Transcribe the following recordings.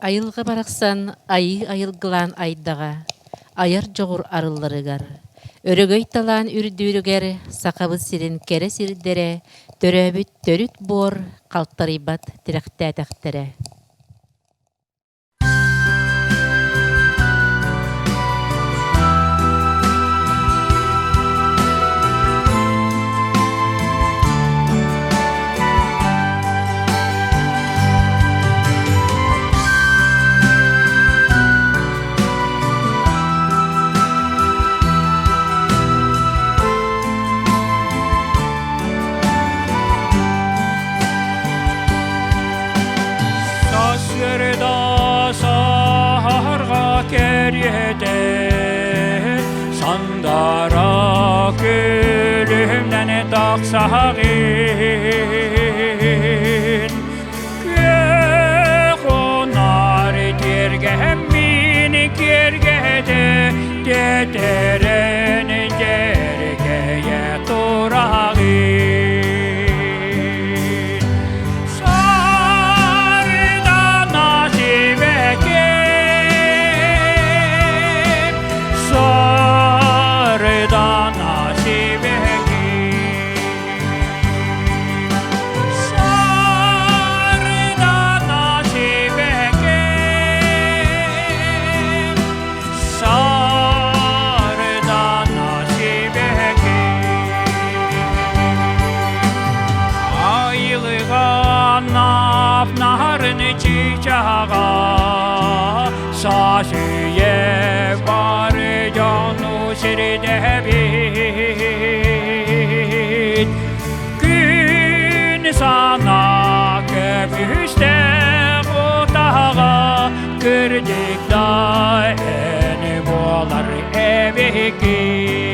Айылға барақсан айы айылгылан айдаға, аяр жоғыр арылларыгар. Өрөгөй талан үрдүрігер, сақабы сирин кере сирдере, төрөбіт төрүт бор, қалттарыбат тірәқтәтәқтері. Sandara gülümden taksağın Gök onar dirgemin gergede Dederen gergeye durağın Saşıye var canı sirde bit Gün sana köpüste otağa Kırdık da eni bolar evi git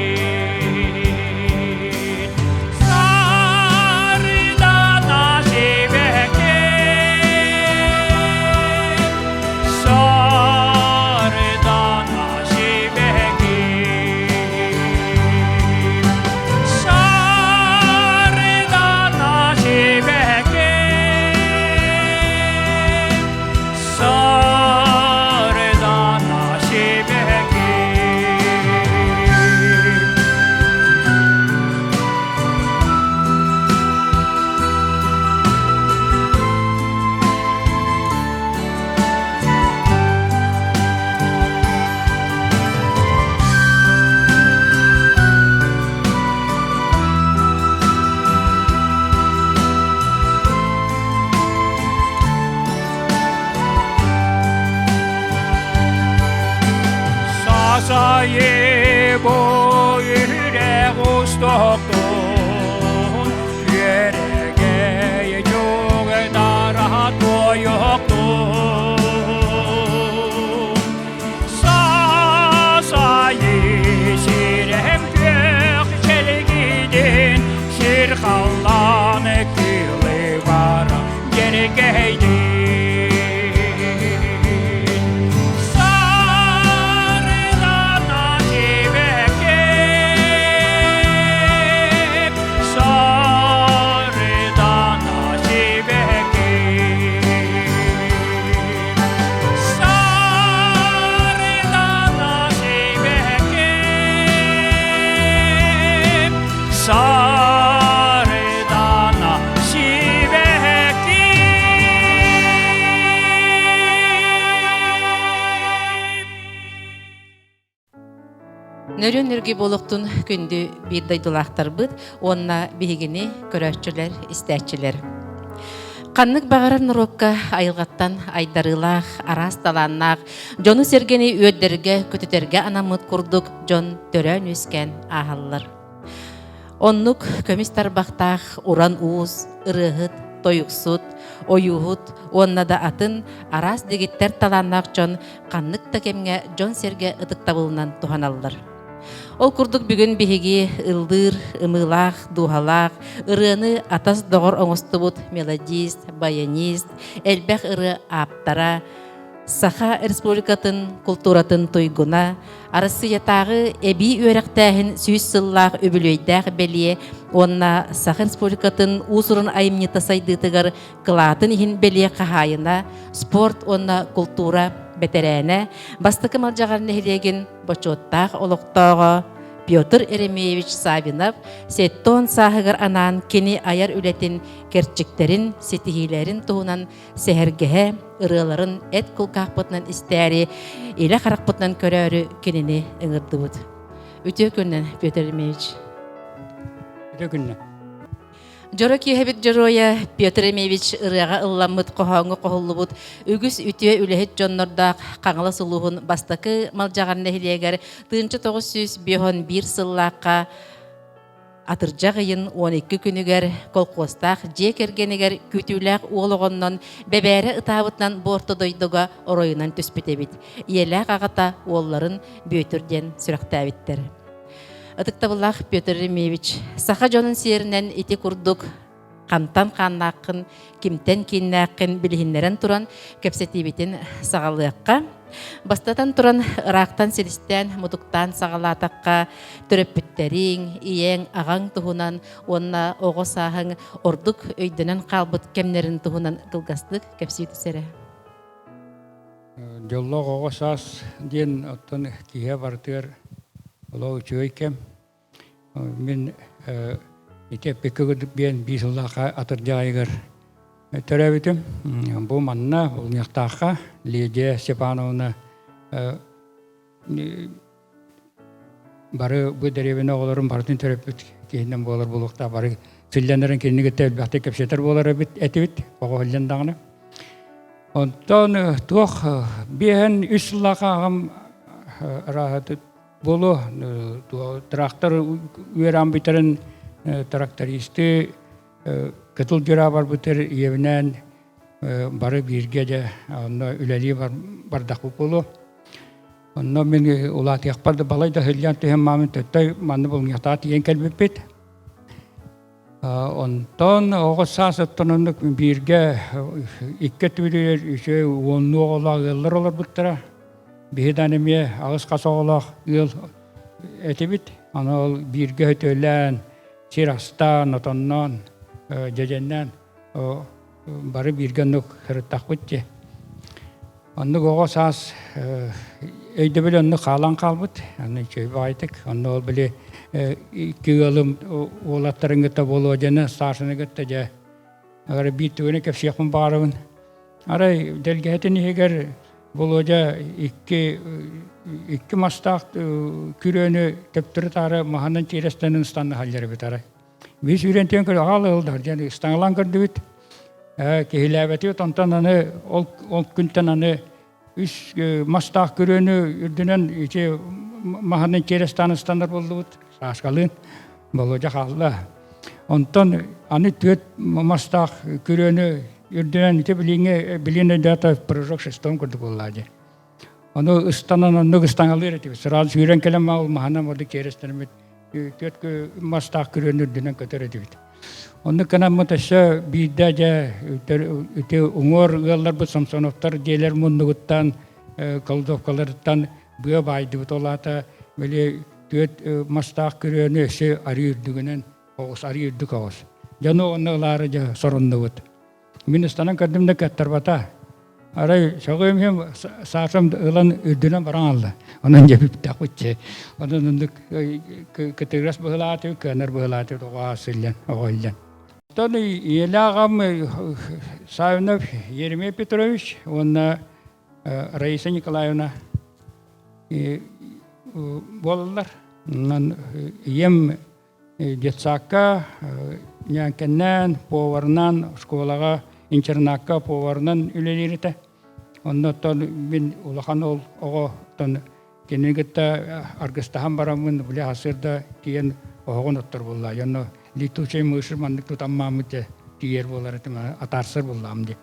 Saye boyure ustoktun Yerege çok rahat boyoktun Sasayi sirem gök çelgidin Şirkallan kili var geregeydin Нөрөн-нөргі болуқтың күнді бір дайдылақтар бұд, онына бігіні көрәтчілер, істәтчілер. Қаннық бағарар нұрокка айылғаттан айдарылақ, арас таланнақ, жону сергені өддерге, көтетерге анамыт күрдік, жон төрән өскен ағалылар. Оннық көмістар бақтақ, уран уыз, ырыаһыт, тойықсут, ойуғыт, онна да атын арас дегеттер таланнақ жон қаннық такемге жон серге ытықтабылынан туханалылар. Ол курдук бүгүн биһиги ылдыр, ымылах, духалах, ырыаны атас доғор оңостубут мелодист, баянист, элбэх ыры аптара, Саха Республикатын Култууратын туйгуна, арысыятағы эби өрәқтәхін сүйіс сыллақ үбүлүөйүгэр белие, онна Саха Республикатын усурун айымнита сайдытыгар кылаатын ихин белие қахайына, спорт онна культура бетерәне, бастықы малжағарын эхилеген бочуоттақ олықтағы Петр Саввинов сеттон сахыгар анан кени аяр үлетин керчиктерин, сетихилерин туунан сехергеhe ырыаларын эт кулкаақпытынан истәри, иле қарақпытынан көрөрү кенини ыңырдыбыт. Үтө күннен, Петр Еремеевич. Үтө күннен. Жоро киэбит жороя Петр Еремеевич ырыага ылламмыт кохоңу кохуллубут үгүс үтүө үлэхит жоннордаак каңала сулугун бастакы малжаганна хилиэгер 1901 сыллаакка атыржагыйын 12 күнүгер колкостаах же кергенигер күтүүлээх уологоннон бебээре ытаабытынан бортодойдуга ороюнан түспүтебит. Иелээх агата уолларын бөйтүрден сүрактаабиттер. Атыктабылах Петр Еремеевич, саха жонун сиеринен ити курдук, кантан каннаакын, кимтен киннаакын билихиннерен туран кепсетибитин сагалыакка, бастатан туран ырактан селистен мутуктан сагалаатакка төрөппүттериң, иең агаң туһунан, онна ого сааһың ордук өйдөнөн калбыт кемнерин туһунан кылгастык кепситисере. Жоллог ого саас ден оттон кие бартыр. Олоо үчөйкем. Мен ите пекөгөдүк бен бисыллака атыржайгар төрөбүтүм. Бу манна улняктака Лидия Степановна бары бу деревине олорун бардын төрөпүт кейинден болор булукта бары сүлленерин кенигете бахты кепсетер болор бит этибит ого хиллендагына. Онтон туох бен үслака агам Ырыаһыт болу трактор үйеран битерин трактористи кытыл жыра бар битер иебинен бары бирге же онно үлели бардак болу. Онно мен улат якпарды балайда хыллян тем мамын төтөй манны булмята тиен келбеппит. Онтон ого сасыттынындык бирге икке түлөр үчө онну олагылар олар буттара. Биһиданеме агыс касоголох ыл этибит аны ол бирге өтөлөн чирастан отоннон жеженнен бары биргеннук хырыттакбытчы. Онны гого саас өйдө биле онны каалан калбыт аны чөйбө айтык онны ол биле икки ылым олаттарыңгыта болоо жана саашыныгытта же агар битүүнү кепсиякмын баарыбын арай делгетин эгер боложа икки мастак күрөнү төптүрү тары маханын чирестенин станны халлары битары. Биз үйрентен көр алылдар жана станлан көрдүбүт. Кехилебети тонтан аны ол күнтен аны үс мастак күрөнү үрдүнөн иче маханын чирестенин стандар болдубут. Сашкалын боложа халла. Онтон аны төт мастак күрөнү үрдүнөн ите билине дата прыжок шестом көрдүк боллады. Аны ыстанан аны ыстангалыр этип сразу сүйрен келем ал махана моды керестермет төткө мастак күрөнүр дүнөн көтөрөдүбүт. Онны канамы таша бийде же үте уңор ыллар бу Самсоновтар желер мундугуттан колдовкалардан быя байды бутолата беле төт мастак күрөнү эше арыйдыгынан огус арыйдык огус. Жана оннолары же сороннубут. Министрдан кадымда каттарбата. Арай шагым хем саашам ылан үрдүнөн баран алды. Онан жепип такучче. Онан кытырас быгылаты, кенер быгылаты тога сыллен, огойлен. Тоны елагам Саввинов Еремей Петрович, онна Раиса Николаевна болалар. Онан ем детсакка, нянкеннен, поварнан, школага интернатка поварнан үлелерите. Оннотон мен улахан ол ого тон кенегетте аргыстахан барамын биле асырда киен огон оттор болла. Яно литуче мышмандык тутаммамыте тиер болар этема атарсыр боллам ди.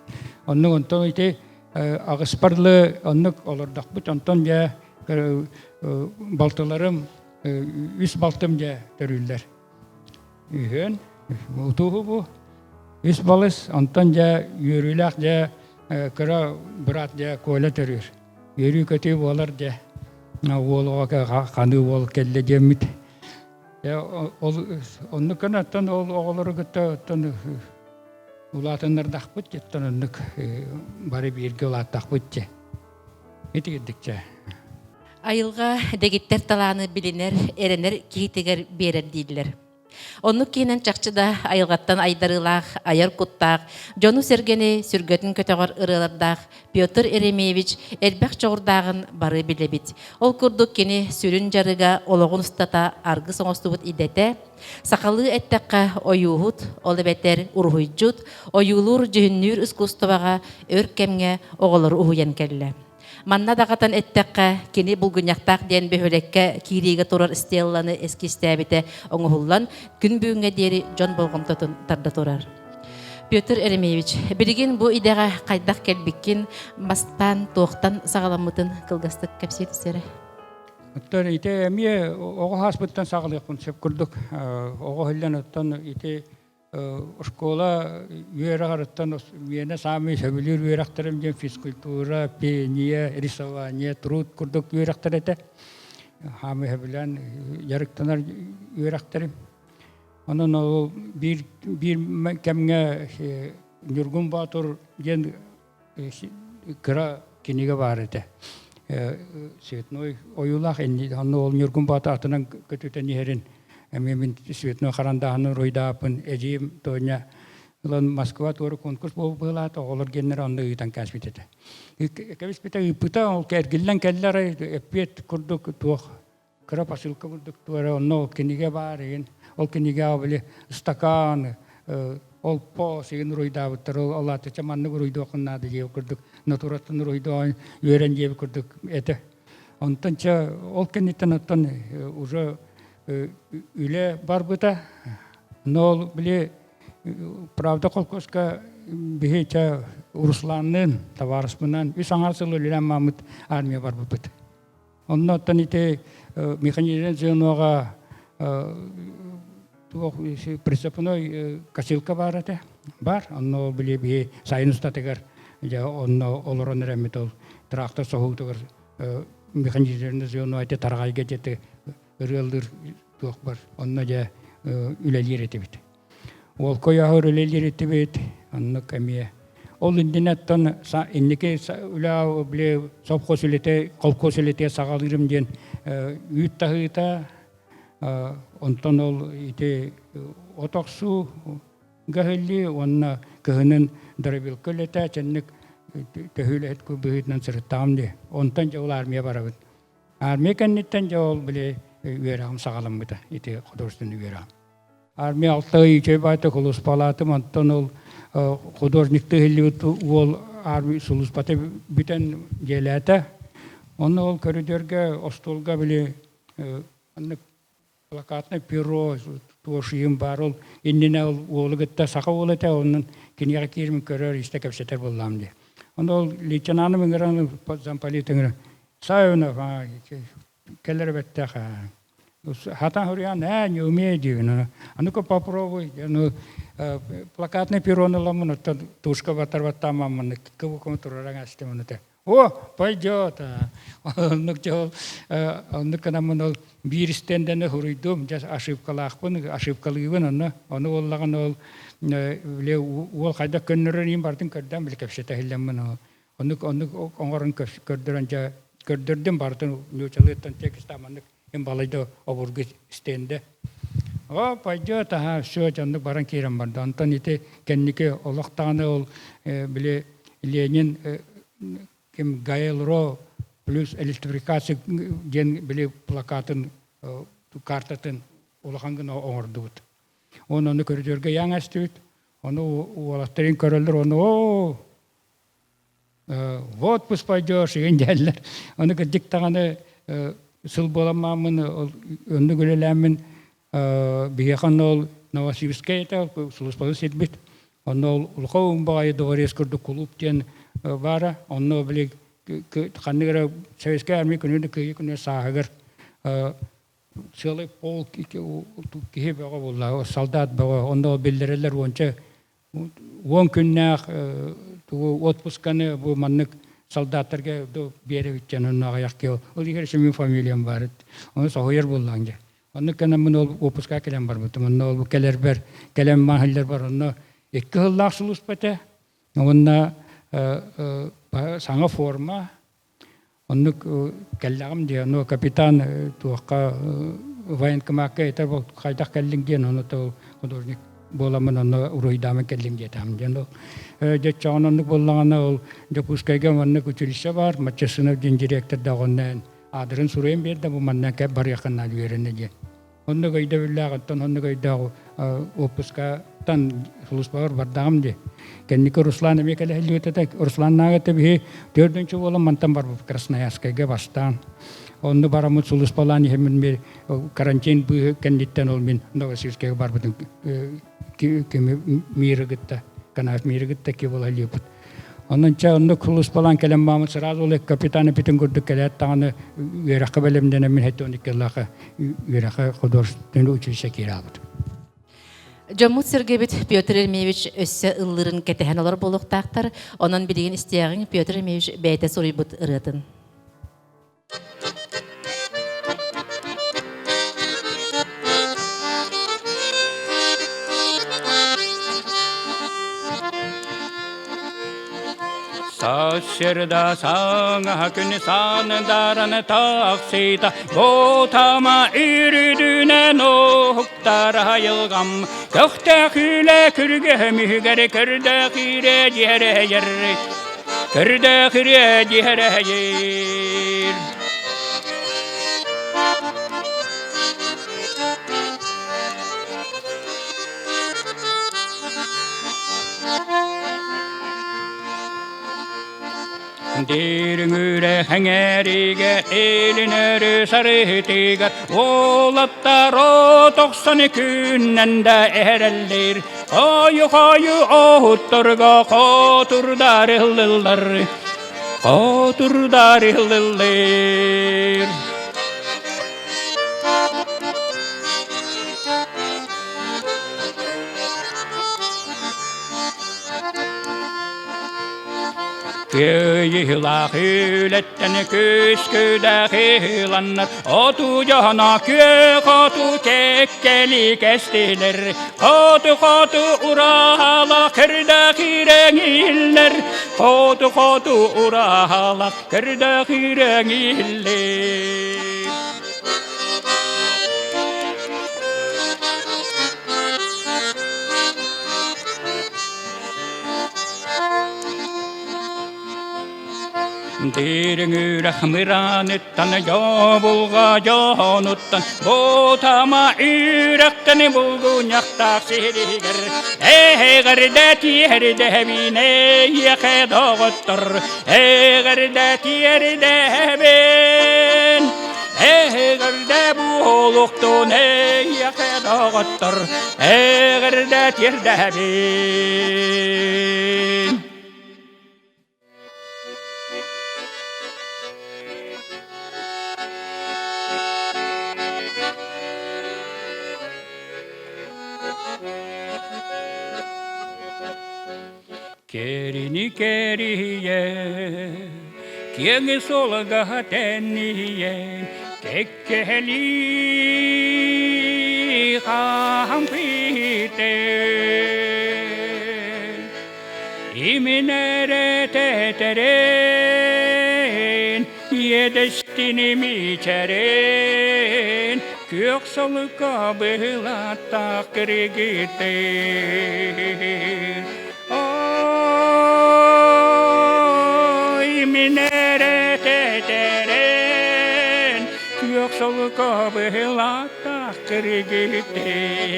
Онно онтон ите агыспарлы оннук олордак бут онтон я балтыларым үс балтым я төрүллер. Үйөн утугу бу үс балыс онтон я юрүлак я кыра брат де коля терер. Йөрү көтү болар де. Олга каны бол келле демит. Ол онны канаттан ол оголору көттөн улатындар дакпыт жеттен оннук бары бирге улаттакпыт же. Этигидикче. Айылга дегиттер талааны билинер, эренер киитигер берер дийлер. Оннук кейінен чакчыда айылгаттан айдарылаах, аяр куттаах, жону сергени сүргөтүн көтөгөр ырылардах Петр Еремеевич элбек чогурдагын бары билебит. Ол курдук кени сүрүн жарыга ологун устата аргы соңостубут идете, сакалы эттекка оюхут, олы бетер урхуйжут, оюлур жүхүннүр искусствага өркемге оголор ухуян келле. Манна дагатан эттекка кини булгуньяктак ден бөхөлекке кириге турар стелланы эскистәбите оңухуллан күн бүгүнгө дери жон болгомтотун тарда турар. Петр Еремеевич, билигин бу идега кайдак келбиккин бастан тоохтан сагаламмытын кылгастык кепсетисере. Оттон ите эмие ого хаспыттан сагалыкпын сеп курдук. Ого хыллан оттон ите школа юерагартан мене сами сөбүлүр юерактарым ден физкультура, пение, рисование, труд курдук юерактарete. Хами хабилан ярыктанар юерактарым. Онон ол бир кемге Нургун Батур ден кыра киниге бар эте. Светной оюлах энди ол Нургун Батур атынан көтүтен нерин Мен светной харандаһын ройдаапын эжим тоня лон Москва туры конкурс болбылат оголор генер анда ыйтан каспитете. Каспитете ыпыта ол кергилен келлер эппет курдук туох кыра посылка курдук туара онно кениге барын ол кениге абыле стакан ол по сеген ройдаабыттар ол алаты чаманны ройдоокуннады жеп курдук натураттын ройдоон үйрен жеп курдук эте. Онтонча ол кенитен оттон уже үле барбыта, но биле правда колкоска бихеча Русланнын товарищмынан үс аңарсыл үлен мамыт армия барбыт. Онно таните механизированного прицепной косилка барате бар, онно биле бихе сайыныстатыгар онно олорон ремитол трактор соғутыгар механизированного таргайга жете Ырыалдыр туох бар, онна жа үлелер етебет. Ол кояғыр үлелер етебет, онна кәмие. Ол үнденеттен иннеке үләу біле сопқос үлете, қолқос үлете сағалырым ден үйт тағыта, онтан ол ете отақсу ғылі, онна кығының дұрабил көлете, чәннік төхілі әткі бұғытнан сұрыттағым де. Онтан жа ол армия барабыд. Армия кәннеттен жа ол біле үйерағым сағаламыда, ете художественный үйерағым. Армия алтығы үйчей байды құлыс палатым, антон ол художникті ғылі ол армия сұлыс баты бүтін желәті. Оны ол көрідерге, остолға біле плакатны перо, туошиым бар ол, инніне ол ғытта сақа ол әті, оның кенеға керімін көрер, істе кәпсетер болам де. Оны ол лейтенаным үңіраны, замполит үңірі, Саввинов, келер беттеха. Хатан хуриан не умеет дивно. А ну-ка попробуй. Ну плакатный перрон ламун, тушка ватарвата маман, кого контролировать стемонете. О, пойдет. Ну-ка нам бирстенден хуридум, just ошибка лахпун, ошибка ливен, он уллаган ол ле ол хайда көннөрөн бардын көрдөн биле кепсете хилеммен. Он оңорун көрдөрөн көрдөрдүм бардын нөчөлөттөн текстаманды балайды обургы стенде. О, пойдет, все, жанды баран кейрен барды. Антон ите кеннике олақтағаны ол біле Ленин кем Гайлро плюс электрификация ген біле плакатын, картатын олақаңын оңырды бұд. Оны көрдерге яң әстүйд. Оны олақтарын көрілдір, оны вот пусть пойдешь, еген дәлілер. Оны диктағаны сыл боламамын, önünü gölelәмін бейеқан ол Новосибирская, сұлыспалы сетбет. Оны ол ұлқауын бағайы доғарес күрді клуб ден бара. Оны біле қанығыра Советская армия күнеді көйе күнеді сағығыр. Целый пол кеге бәға болды, солдат бәға. Оны ол белдерелер онша 10 күннәқ отпусканы бу маннык солдаттарга беребит жанын аяқке ол егер семин фамилиям бар. Оны сойер булланга. Оны канамын ол отпуска келем бар бут. Оны ол келер бер, келем махаллар бар. Оны 2 жыллак сулус бете. Онна саңа форма. Оны келлагым ди, оны капитан туакка военкоматка этер бол кайдак келлинген, оны то художник боламын, оны уруйдамы келлинге там ден. Жетчанын боллагана ол допускайга манны училище бар, матчасына директор дагоннан адырын сурайын берди, бу маннан кеп бар якынна беренеге. Оны гайда биллагаттан, оны гайда отпуска тан сулуспар бардагым ди. Кенники Руслан эмекеле хилүтете, Руслан нагыты бии 4-нчү болом мантан бар Красноярскайга бастан. Онны барамыт сулуспалан хемин бир карантин бу кендиттен ол мен Новосибирскайга бар бутун кеме миригитте, канат миригитте ки бола липут. Оннча онны сулуспалан келем мамыт сразу оле капитаны битин көрдүк келет таганы үйракка белемден мен хетоникеллака үйракка художественный училище кирабыт. Жомут Сергеевич Петр Ермевич өссө ыллырын кетеһен олар болуктактар, онон билигин истиягын Петр Ермевич бәйте сурыйбыт ырыатын. Сашырда саңа күн сандараны тақсита, ботама үрдүнен оқтар айылғам. Көқті күлі күрге мүгер, күрді күре жері ер, күрді күре жері ер. Деріңүрі хәңәриге елінөрі сарытыгар, олаттар о 90 күннәнді әрәлдер. Қойы оттырға қотырдар ыллылар, қотырдар ыллылар. Köyhila hületten köskydä hilannar, otu jana kotu kekkeli kestiler, kotu urahalla kerdä hirengiller, kotu urahalla kerdä hirengiller. Deriңүрä miranittan jobulga jonuttan, botama yräkkeni bulgunjahtaa siriger. Eegerde tierde vine jäkedogottor, eegerde tierde ben. Eegerde buoluhtun jäkedogottor, eegerde tierde ben. Kerini keriye, kiengi solga tenniye, kekkeli hampite. Iminere teteren, yedestini miçeren, köksalıka bıhılata kirigiten. Minere teteren, köksalıka bıhılata kirigiten.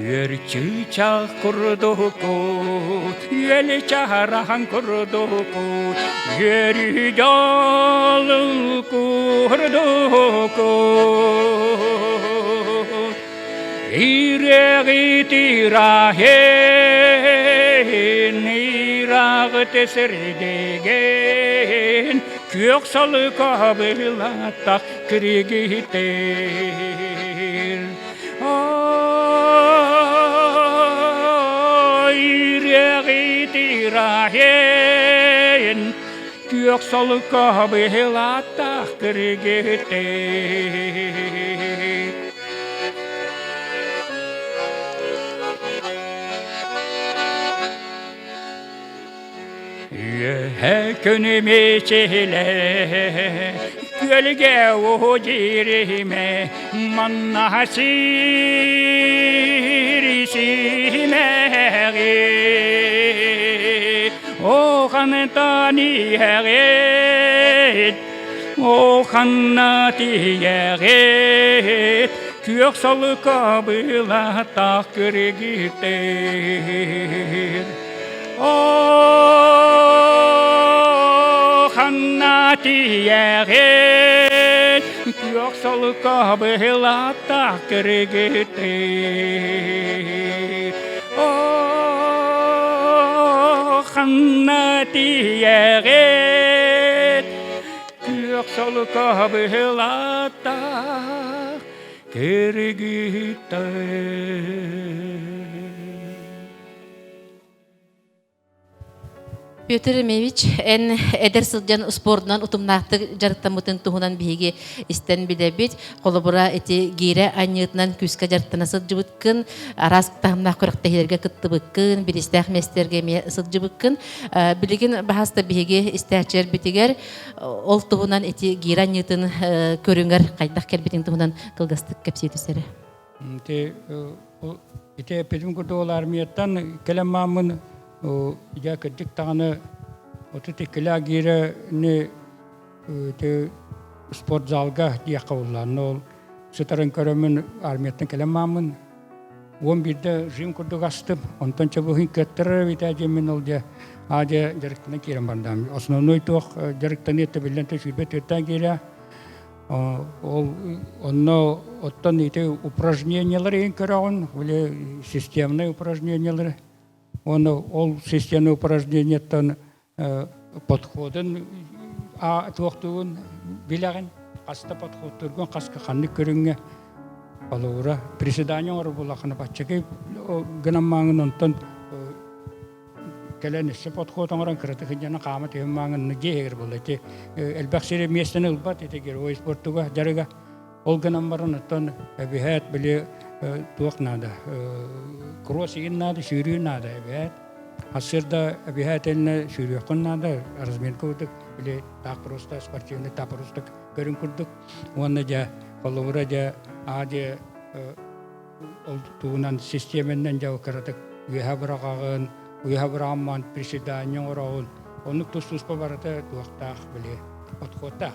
Yörçü çağ kurduku, yöli çağıran kurduku, yörü yolu kurduku. İreği tirahen, irağı teserdegen, köksalı kabılatak kirigiten. тирахен күйөк солука быһылаттах кыргыты Könüme çehle gölge o cirime manna sirisime o kanetani herit o kanati herit kök salı kabıla takır gider Ханнатиягет күйөксол кабылата киргите Ханнатиягет күйөксол кабылата киргите Петр Мевич эн эдер сылжан спортунан утумнақты жарыктамытын туһунан биһиги истен билебит колобура эти гире аньытынан күскө жарыктана сылжыбыткын арас тахымнах көрөктехилерге кыттыбыккын биристах местерге ме сылжыбыккын билигин баһаста биһиги истәчер битигер ол туһунан эти гире аньытын көрүңөр кайдах келбитин туһунан кылгастык кепсетүсере ите педим курдуолар мияттан келеммамын я кырдык таганы оту килагире не те спортзалга диякауллан ол сытарын көрөмүн армияттан келеммамын 11-де жим курдук астым онтон чабухин кеттер витажемин ол де аде жарыктан кирем бардам основной тох жарыктан эте билен те шибет өттан кире ол онно оттон ите упражнениялар ен көрөгөн или системный упражнениялар ол системный упражнениятан подходын туохтуун билеген каста подход турган каска ханны көрүнгө алуура приседание ор булакына бачыгы гынаммаңын онтон келенесе подход оңоран кыраты хыжана камат эммаңын жегер болети элбаксире местен ылбат этегер ой спортуга жарыга ол гынаммарын онтон бихат биле туохнада кросс иннада шүрүнада бет асырда бихателне шүрүкнада разминкудык биле так просто спортивный так просто көрүн курдук онна жа колобура жа аде ол туунан системенен жа каратык уябрагагын уябраман приседание орогун онук тустуспа барата туактах биле подходтах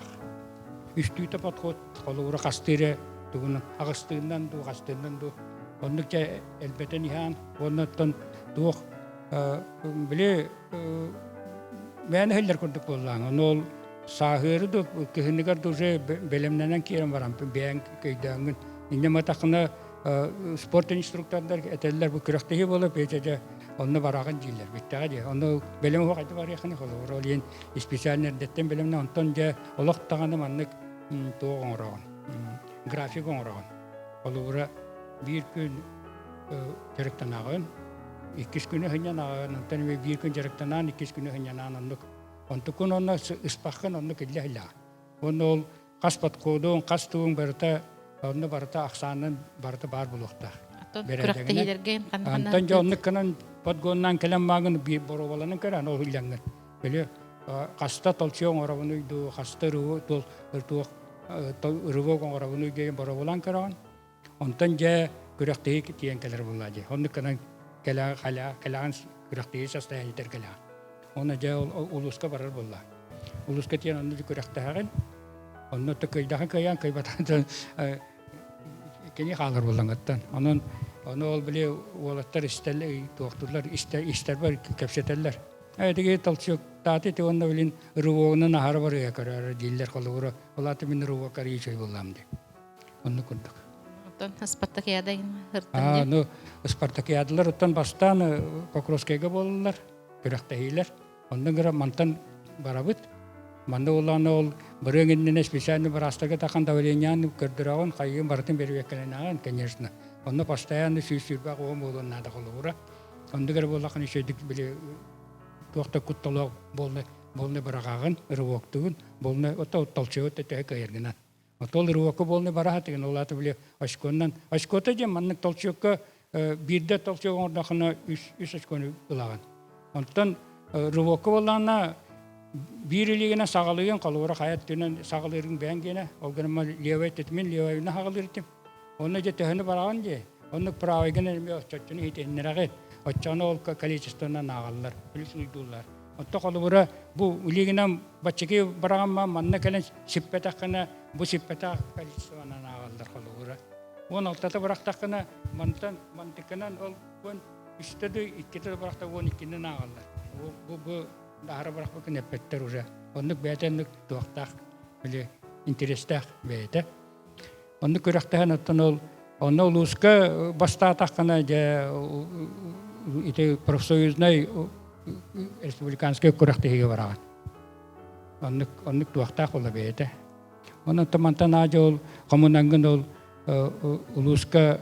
үстүтө подход колобура кастыре тугун агыстыгынан ду гастыгынан ду оннукча элбетен ихан оннотон дух биле мен хеллер курдук боллаң ол сахыры ду кыһыныгар дуже белемненен кирен барам бен көйдөңүн иннема такына спорт инструкторлар этеллер бу күрөктеги болуп эжеже онны бараган жиллер биттага же онны белем кайты бар яхны холор ол ен специальный деттен белемне онтон же олоктаганы маннык тоогоңорогон график оңорогон олура бир күн жарыктанагын 2 күнү хынянагын онтон бир күн жарыктанан 2 күнү хынянан оннук онтукун онна ыспаккын онну киллехила онну ол кас подходун кас туун барыта онну барыта аксанын барыта бар булукта күрөктегилерге антон жоннукканан подгоннан келеммагын бир боробаланын көрөн ол хылянгын беле каста толчуң оробунуйду кастыруу тол ыртук ырыгон оробунуй деген боробалан көрөн онтон же күрөктеги тиенкелер булажы оннукканан келе халя келан күрөктеги состояние тергеле оны же улуска барар болла улуска тиен онну күрөктөгөн онну төкөйдөгөн каян кайбатан кени халар боллаңаттан анан аны ол биле олаттар истеле доктурлар истер бар кепсетелер эдиге толчук таты те онну билин руугунан ахар бар якар диллер колура олаты мен рууга карый чөй боллам деп онну курдук Спартакиадагийн ну спартакиадалар оттон бастан Покровскийге болдулар күрөктөгүлөр ондан гыра мантан барабыт манда ол биреңинен специально бар астага такан давлениянын көрдүрөгөн кайын бартын берип экенен конечно онно постоянно сүйсүрбак оом болуна да колура ондугер болакын ишедик биле туақта кутталоо болны барагагын ырыоктугун болны ото толчуот эте кайыргынан. Отол ырыокко болны бараха деген олаты биле ашкота же маннык толчуокко бирде толчуок ордахына 3 ашконы ылаган. Онтон ырыокко боллана биэрилигине сагалыгын калура хаяттынан сагалырын бәңгене олганма левайт этмен левайна хагалыртым. Онна же төһөнө бараган же. Онны правайгыны эме оччуны хитеннерагы. Оччаны ол количествона нагаллар, плюсуйдулар. Отто калура бу улигинен бачыгы бараган манна келен сиппетакына бу сиппета количествона нагаллар калура. Он алтата барактакына мантыкынан ол көн үстөдө иккете баракта 12-ни нагаллар. Бу дары барак бу кенепеттер уже. Онны бетенник туактак биле интерестак бете. Онны көрөктөн оттон онны улуска бастаатакына же ите профсоюзный республиканский көрөктөйгө бараган. Онны туактак боло бете. Онны тамантан ажол комунангын ол улуска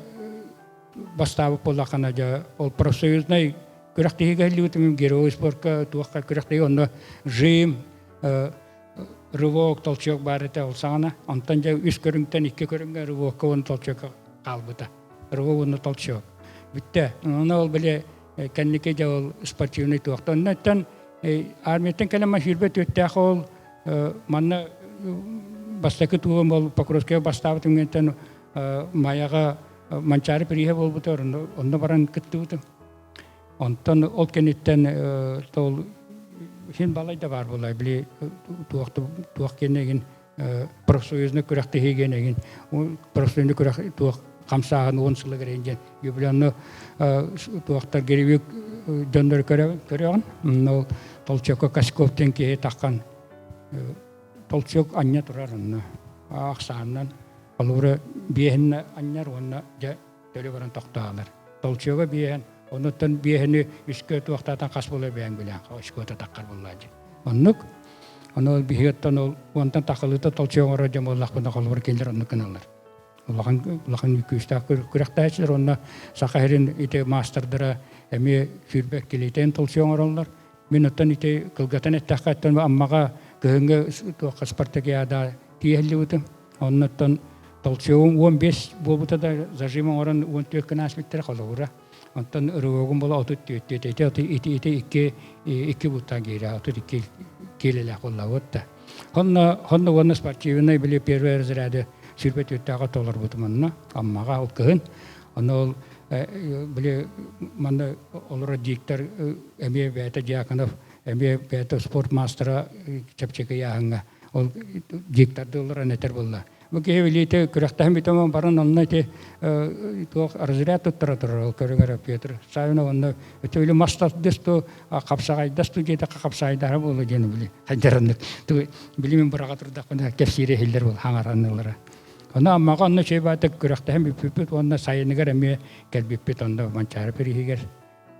бастаап болакана же ол профсоюзный көрөктөйгө лютым герой спортка туакка көрөктөйгө онны жим рывок толчок бар эте олсана. Онтан же 3 көрүңтөн 2 көрүнгө рывокко он толчок калбыта. Рывок он толчок. Битте. Оны ол биле кеннике же ол спортивный туакта. Онтан армиятан келема жүрбөт өттөк ол манна бастакы тугум бол Покровская бастабы түнгентен маяга манчары приhe болбутор. Онда баран кыттыбытым. Онтан ол кенеттен тол хин балайда бар болай биле туак кенеген профсоюзны көрөктө хегенеген профсоюзны көрөк туак камсагын 10 жылы керенген юбилянны туактар керебек дөндөр көрөгөн но толчокко каскоптен ке таккан толчок анья турарын аксааннан алура биехин аньяр онна же төлө баран токтоалар толчого биехин онуттан биехини үскө туактатан кас боло бэң билен өскөтө таккар боллажы оннук оно бихеттан ол онтан такылыта толчогоро жамоллак бunda колбор келдер оннуканалар улахан күстак күрөктәчләр онна Сахарин ите мастердыра эми фирбек келетен толчогороллар минуттан ите кылгатан эттәкәттен аммага көнгө туакка спартакиада тиеллүтүм оннуттан толчогон 15 болбута да зажимон орон 14 кнас биттер колура онтан ырыогун бола отут ити буттан гейра отут икки келеле коллавотта хонно спортивный биле первый разряды сүрбет өттәгә толар бутманна аммага укын аны биле манда олар диктор эме бәтә Яканов эме бәтә спорт мастера чапчыка яңга ол диктор доллар нетер булла бу кевелите күрәктән битәм баран онны те тох разряд тоттырыр көргәр Петр Саввинов онны өтөле мастер десто капсагай десто җиде капсагайдар булы җене биле хәҗәрне билемен барага турда кына кефсире хиллер бул хаңараннылары аны аммага онны чебаты күрәктән биппит онны сайыныгар эме келбиппит онны манчары перигер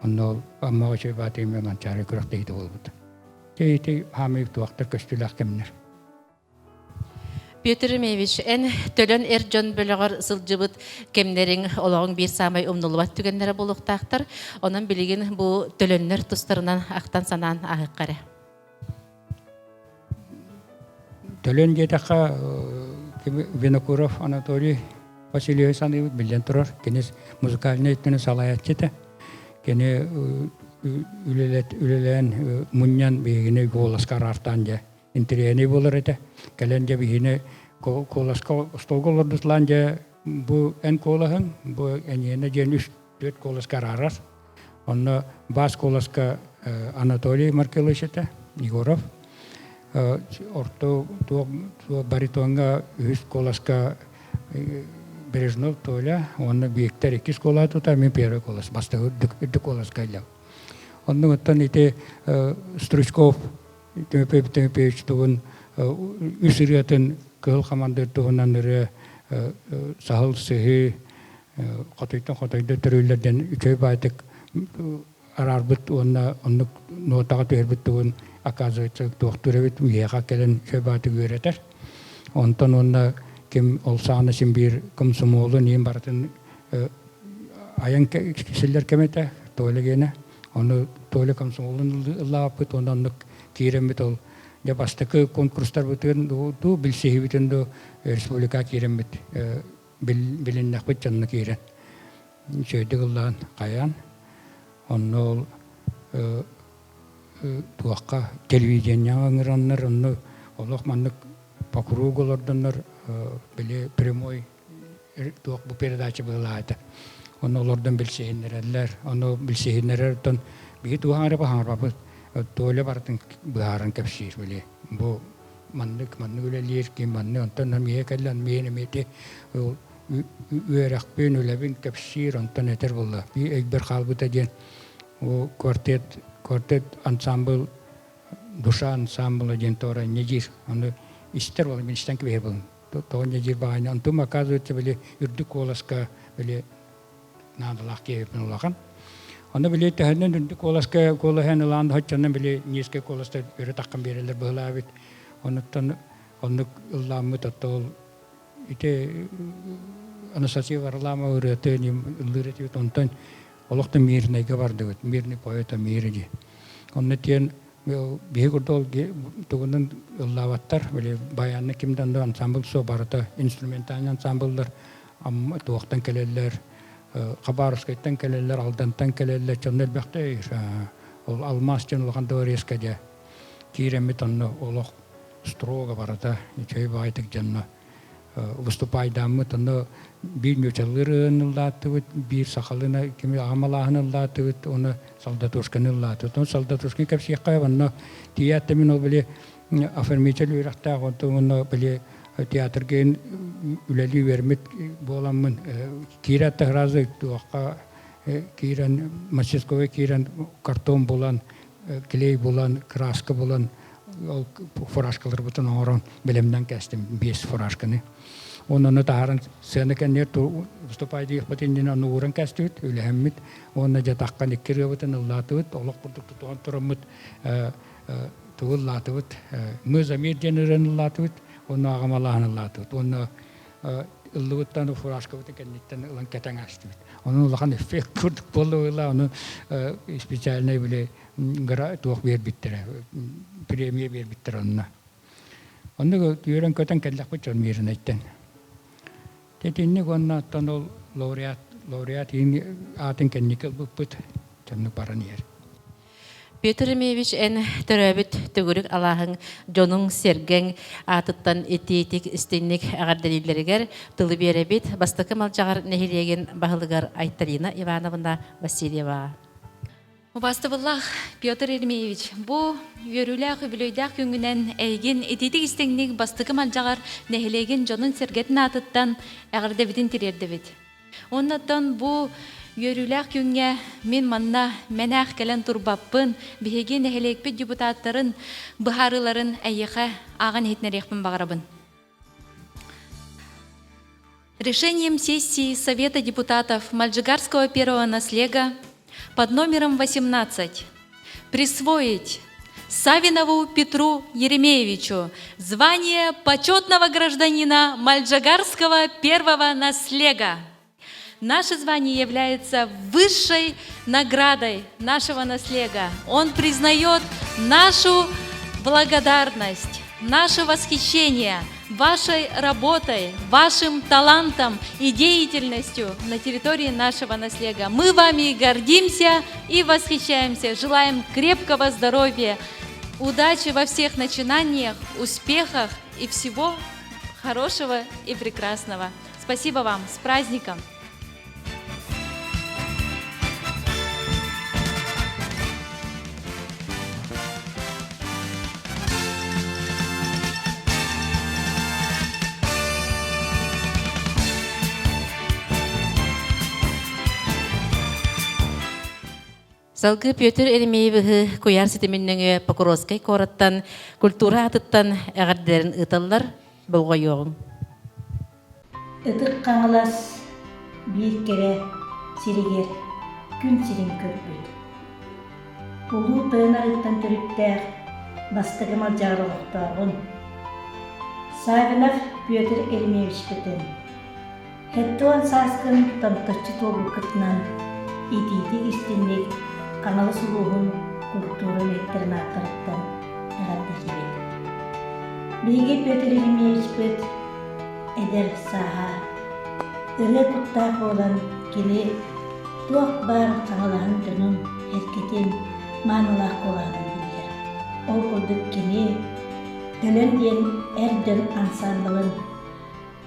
онны аммага чебаты эме манчары күрәктәйди булбыт кейти хамы туактар көстүләк кемнер Петр Мевич, эн төлөн эржон бөлөгөр сылжыбыт кемнерин ологон бир самай умнулубат түгеннере болуктактар. Онан билигин бу төлөннөр тустарынан актан санаан агыккары. Төлөн жетака Винокуров Анатолий Васильевич Саныев билен турар. Кенес музыкальный өттүнө салаятчыта. Кене үлелен муннян бегине голаскар артан же. Интерьяны болар эте. Календе бигине коласка столголордусланде бу эн колаһын бу энене женүс 4 коласка арас. Онна бас коласка Анатолий Маркеловичте Егоров. Орто то баритонга үс коласка Бережнов Толя, онна биектер 2 колату та мен первый колас баста 2 коласка ля. Онна оттан ите Стручков Темпеевич тугун үсүрөтөн кыл командир тугунан өрө сахал сыхы котойдо төрүлөрдөн үчөй байтык арарбыт онна нотага төрбүт тугун оказывается доктуребит уяга келен үчөй байтык үйрөтөр онтон онна ким олсаны син бир комсомолу нем бартын аян кишилер кемете тойлегене Onu toyle komsomolun ılapıt ondan kiremit ol. Ya bastaki konkurslar bütün du bilsehi bütün du Respublika kiremit bilinnek bütçanını kiren. Şöyle gıllan kayan. Onu tuakka televizyonya angıranlar onu olak manlık pakuru golardanlar bile primoy tuak bu передача bağlaydı. Onu olurdan bilsehinlerler. Onu bilsehinlerden bir tuğanı baharı toyle barın baharın kapsir bile. Bu manlık öyle lir ki manlık ondan miye kallan miye miyete üyerak ben öyle bin kapsir ondan yeter valla. Bir ekber kalbı da diyen o quartet ensemble duşa ensemble diyen tora necir. Onu ister valla ben istan ki behebun. То necir bahane. Ondan оказывается bile ürdük olaska bile aналлаах keyfini olakan. Onu bile tehenden ürdük olaska kolahen olan haçandan bile niyeske kolasta öyle takkan biriler böyle abit. Onu ıllamı tatol ite anasasi varlama öğreti ılıreti ondan olakta mirne vardı mirne poeta mireci. Onu tiyen bir kurdol tuğundan ıllavattar böyle bayanı kimden de ensemble so barata instrumental ensemble'lar amma tuğaktan keleller Kabarskaytan keleller aldantan keleller çannel bekte ol almasçın olan doğruyaskaca kiremit anno olak stroga barata çay baytık canna vыступайдамы таны bir мючалырын латывыт bir сахалына kimi амалахын латывыт оны солдатушканы латывыт он солдатушкын кепси кайванна театр мен ол биле афермичел үрәктә гонтуны биле театр ген үләли вермит боламын кирәт тагразы туакка кирән масчискове кирән картон булан клей булан краска булан ол фуражкалар бутын орон билемдән кәстем 5 фуражканы онны таарын сенекеннер выступайды бутыннан нурын кәстүт үләһәммит онны жатаккан иккере бутын латыт олок бурдук тутуан турамыт туул латыт мызамир денерен латыт онны агамалаһын латыт онны ыллыгыттан фуражка бутын кеннеттен ылан кетен астыт онны улахан эффект курдук болула оны специальный биле гара туак бер биттере премия бер биттер онна онны үйрен көтен келлек бут мирин айттен тетинни гонна тонол лауреат ин атын кенникел буппут тонну паранер Петр Емеевич эн төрөбүт төгүрүк алаһың жонуң серген атыттан этиетик истенник агардалилергер тылы беребит бастыкы малжагар нехилеген баһылыгар Айталина Ивановна Васильева. Убастыбыллах Петр Емеевич, бу йөрүләк үбүлүөйүгэр күнгүнен эйген этиетик истенник бастыкы малжагар нехилеген жонуң сергетін атыттан агардабитин тирердебит. Оннаттан бу Йөрүләк күнгә мен манна мәнәх кәлән турбаппын, биһеге нәһелекпе депутаттарын, быһарыларын әйеха аган хетнәрехпен багарабын. Решением сессии Совета депутатов Мальжигарского первого наслега под номером 18 присвоить Саввинову Петру Еремеевичу звание почетного гражданина Мальжигарского первого наслега. Наше звание является высшей наградой нашего наслега. Он признает нашу благодарность, наше восхищение вашей работой, вашим талантом и деятельностью на территории нашего наслега. Мы вами гордимся и восхищаемся. Желаем крепкого здоровья, удачи во всех начинаниях, успехах и всего хорошего и прекрасного. Спасибо вам. С праздником! Салгы Петр Еремеевичи куяр ситиминнеге Покровской кораттан Култуураттан эгардерин ыталлар болгойоң. Ытык каңылас бир кере сиригер күн сирин көрбүт. Улуу тыынарыттан төрүттер бастыгы малжарылыктагын. Саввинов Петр Еремеевич бетен. Хеттуан саскын тантачы тобу кытнан итиитик истинник каналы сулуһун культура лектерин аттарыттан эҕарда кибет. Биһиги Петр Саввинов эдер Саха Ырыа куттаах болан кини туох бар саҥалаһын дьонун эркетин маанылаах кулаатын билэр. Ол курдук кини төлөн диэн эр дьон ансамблын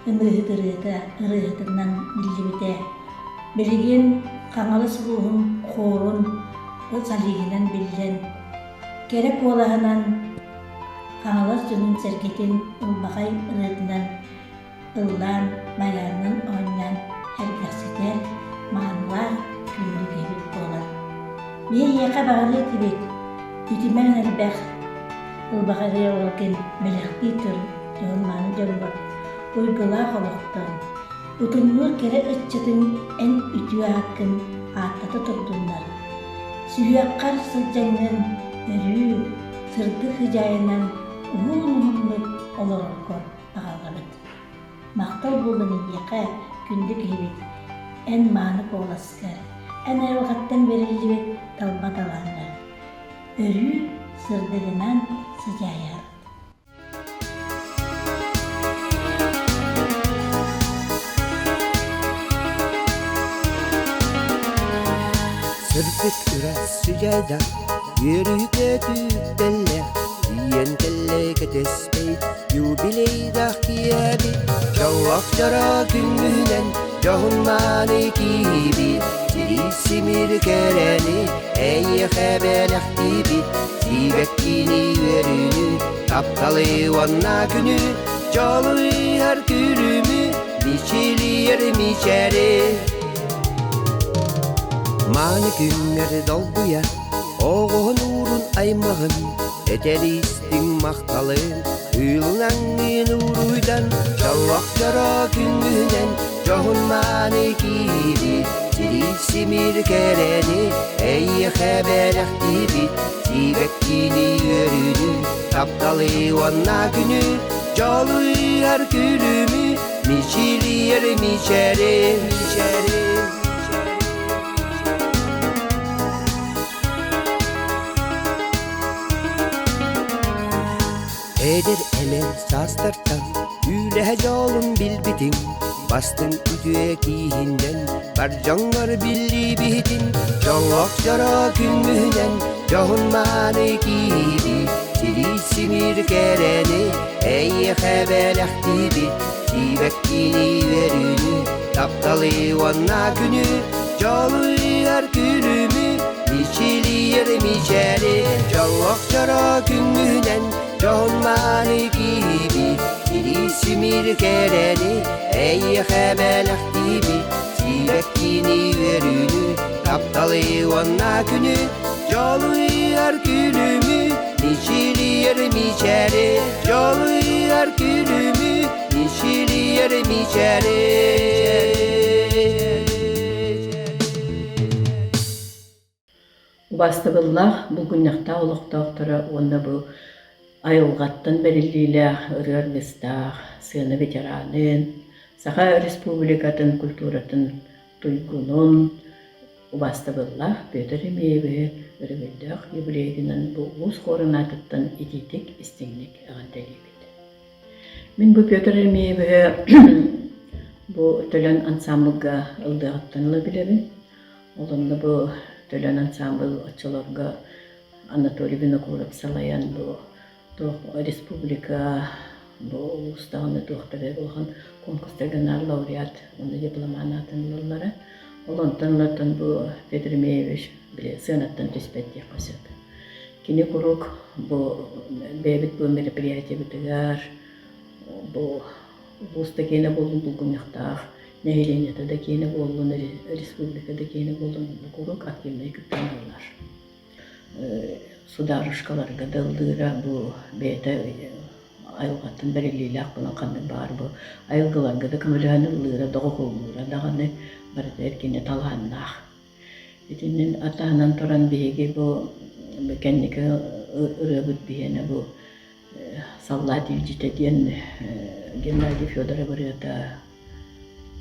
ымыыһыт ырыаһытынан биллибите. Билигин хаҥалы сулуһун хоорун салигинен биллен. Керек уолаһынан хаҥалас дьонун сэргитин ылбахай ырыатынан ыллаан баяаннан ооннан эргэхситер маанлаах күндү кебит буолан. Бие иэхэ баҕары тибит үтүмэн эрбэх ылбахарыя олокен мэлэхтии төр дьон мааны дьонбот уйгылаах олохтон утуннур кере ыччытын эн үтүааккын ааттата турдуннар. Сүйүаккар сылдьаңнан өрүү сырдык хыжайынан уһуун олорорко аҕаллабыт. Мактал булын иэхэ күндү кебит эн мааны буоласкар эн айылгаттан берилибит талбат алаандар. Өрүү сырдыгынан сыжаяр. Sırtık üres sücayda yürüke tüktelle diyen kelle ketespeyt yubileydah kiyebi Çavak çara güngünen cahun mani kibi Sirisimir kereni eye xebelek tibi Sibekkini verünü taptalı vanna günü Çalı her külümü miçilir miçeri Mani günler dolduya, oğun uğrun aymağın, eteristin maktalın, ıllıgынан uğruydan, çalvak çara güngünen, çoğun mani gibi, sirisimir kereni, eye xebelek tibi, sibekkini görünü, taptalı vanna günü, çalı her külümü, miçilir miçeri. Eder emen sastartan, üle yolun bilbitin Bastın üdüye kihinden, barcanlar billi bitin Çalak çara güngünen, cahun mani gibi Sirisimir kereni, eye xebelek tibi Sibekkini verünü, taptalı vanna günü Çalı her külümü, miçilir miçeri Çalak çara güngünen, John mani gibi, sirisimir kereni, eye xebelek tibi, sibekkini verünü, taptalı vanna günü, çalı her külümü, miçilir miçeri, çalı her külümü, miçilir miçeri. Убастыбыллах бу күннәхтә олуктактыры онда бу айылгаттан берилиләх Ырыаһыт сыны ветеранын Саха Республикатын Култууратын туйгунун убастыбыллах Петр Саввинов өрүбүлдөх юбилейинен бу улус хорунатыттан ититик истиңник агантелибит. Мин бу Петр Саввинов бу төлөн ансамблга ылдыгаттан билебин. Олонда бу төлөн ансамбл очолорго Анатолий Винокуров салаян бу республика бу улустагы туактабе болгон конкурстарга лауреат онда дипломанатын лоллары. Олонтон бу Петр Саввинов биле сынаттан түспет якасып. Кини курук бу бебит бу мероприятие битигар бу улуста кene болдун бу гумяктах нехиленете да кene болдун республикада кene болдун курук активный кыттанылар. Сударышкаларга дылдыра бу бете айылгаттан берилилак булан кандай бар бу айылгыларга да көмөлөнүлүрө догохулура даганы бар эркине талааннах. Итинен атаанан туран биеги бу кенники ырыабыт биене бу саллатил житеден Геннадий Федорович это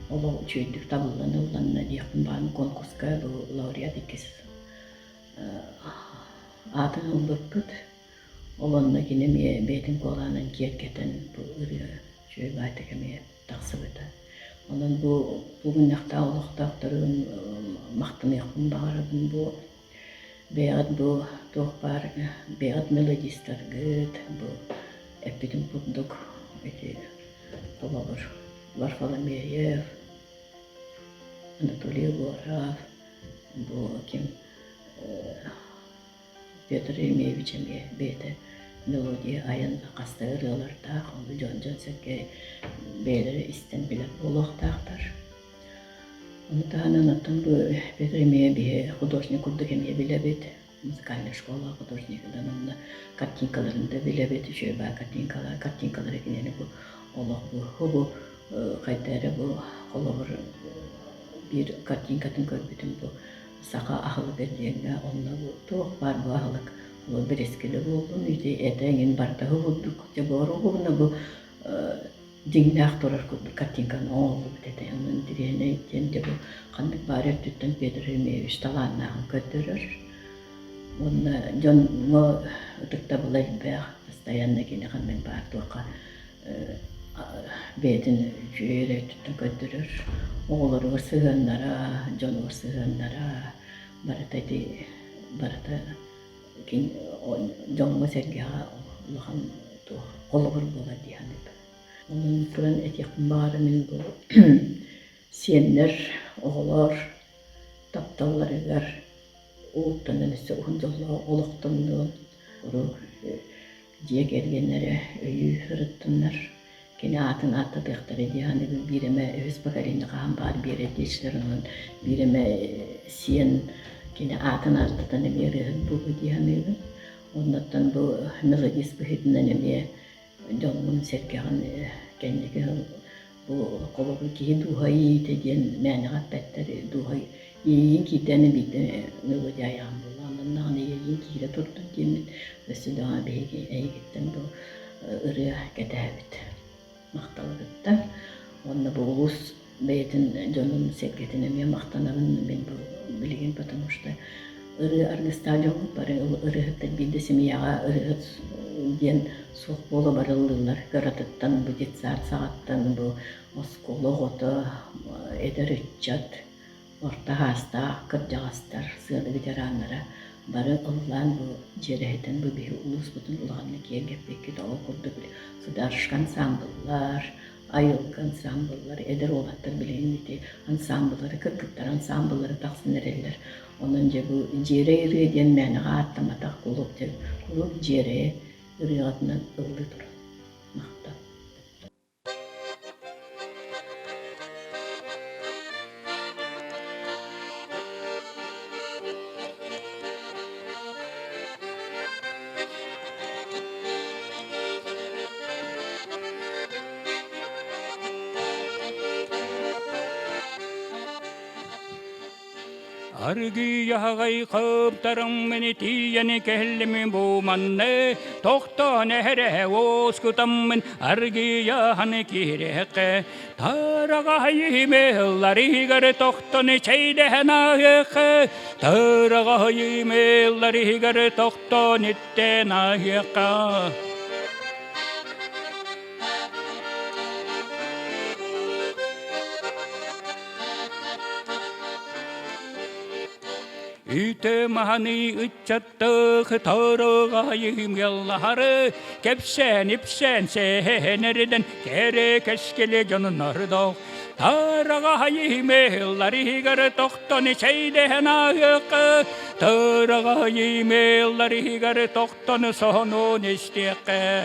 олоо чөйдүк табылган ылланна диякын бааны конкурска бу лауреат икес атын ылбыппыт. Олонна кинеме бетин коланын киеркетен бу ырыа жөй байтыкеме тақсыбыта. Онан бу бүгүннакта олуктактарын мактаныкпын багарабын бу беят бу тохпар беят мелодисттер гыт бу эпидем пундук эти колобор Варфоломеев, Анатолий Горов, бу ким Петр Саввинович бете мелодия айын каста ырыаларда жон секке бейлери истен билет болохтактар. Онтанан бу Петр Саввинович художник курдук эме билебит, музыкальная школа художниктан онда картинкаларында билебит, жөбө картинкалар экенени бу олох бу хобу кайтары бу колобор бир картинкатын көрбүтүм бу Саха Республикатын онна бу тох бар бу ахылык бу берескеле болдун үйдө этеңин бартагы болдук же бору бу диңнах турар картинканы оңолуп дете анын дирене тенде бу кандык бар өттүттөн Петр Саввинович талаанагын көтөрөр. Онна жон мо утукта булай бак постоянно кене кандык бар тука бетин жүйеле өттүттөн көтөрөр. Оğulları ırsyganlara, jonu ırsyganlara barata kin jongo serge улахан колобор бола диянып. Onun turan etiyakın bağırımın bu siyenler, oğular, taptallar eger, oğuttanın ise uğuncalı oluqtanın, diye gelgenlere öyü hırıttınlar. Kene atın attadıqtары diyanip bireme öz bakarını qağın bağır bir etişlerinin bireme siyen kene atın attadan emeri bu diyanip. Ondan bu melodist bühütünden emeye jonun serkeğin kendiki bu kolobur ki duhayı dediğin meniqat betteri duhayı yiyin kiteni bitti melodi ayağın bulu. Ondan yiyin kire turdu diyemin ösü daha beygi eygitten bu ırıa gedebit. Maqtalıqıttan. Onda bu ulus beytin jonun serketine emeye maqtanabın ben bu bilgin потому что Ырыа стадион бар, Ырыаһыт биддесим яга Ырыаһыт ден сух боло барыллар, гаратыттан бу детсар сагаттан бу осколо гото эдеричат, орта хаста, кыржагастар, сыды ветераннара бары ыллан бу жерехтен бу бихи улус бутун улаганны киергеппекке доо курду биле. Сударшк ансамбльлар, айылк ансамбльлар, эдер олаттар билейнити ансамбльлары, кыргыттар ансамбльлары таксын эрелер. Onun je bu jere ırıa diyen meniga attamatak kulup der. Kulup jere ırıatından ıllı dur. Maqta. Argıyağay qıptarım meni tiyeni kehlimin bu manne Toqta nehre oskutamın argıyağını kireqe Tarağayime ılları toqtani çeydehen ahıqe Tarağayime ılları toqtani etten ahıqa Üte mahani ıçattık tarağayım yalları Kepsen ipsen seherden kere keşkele canınardık Tarağayım elları toqtani çeydehen ahıqı Tarağayım elları toqtani sonun istiqe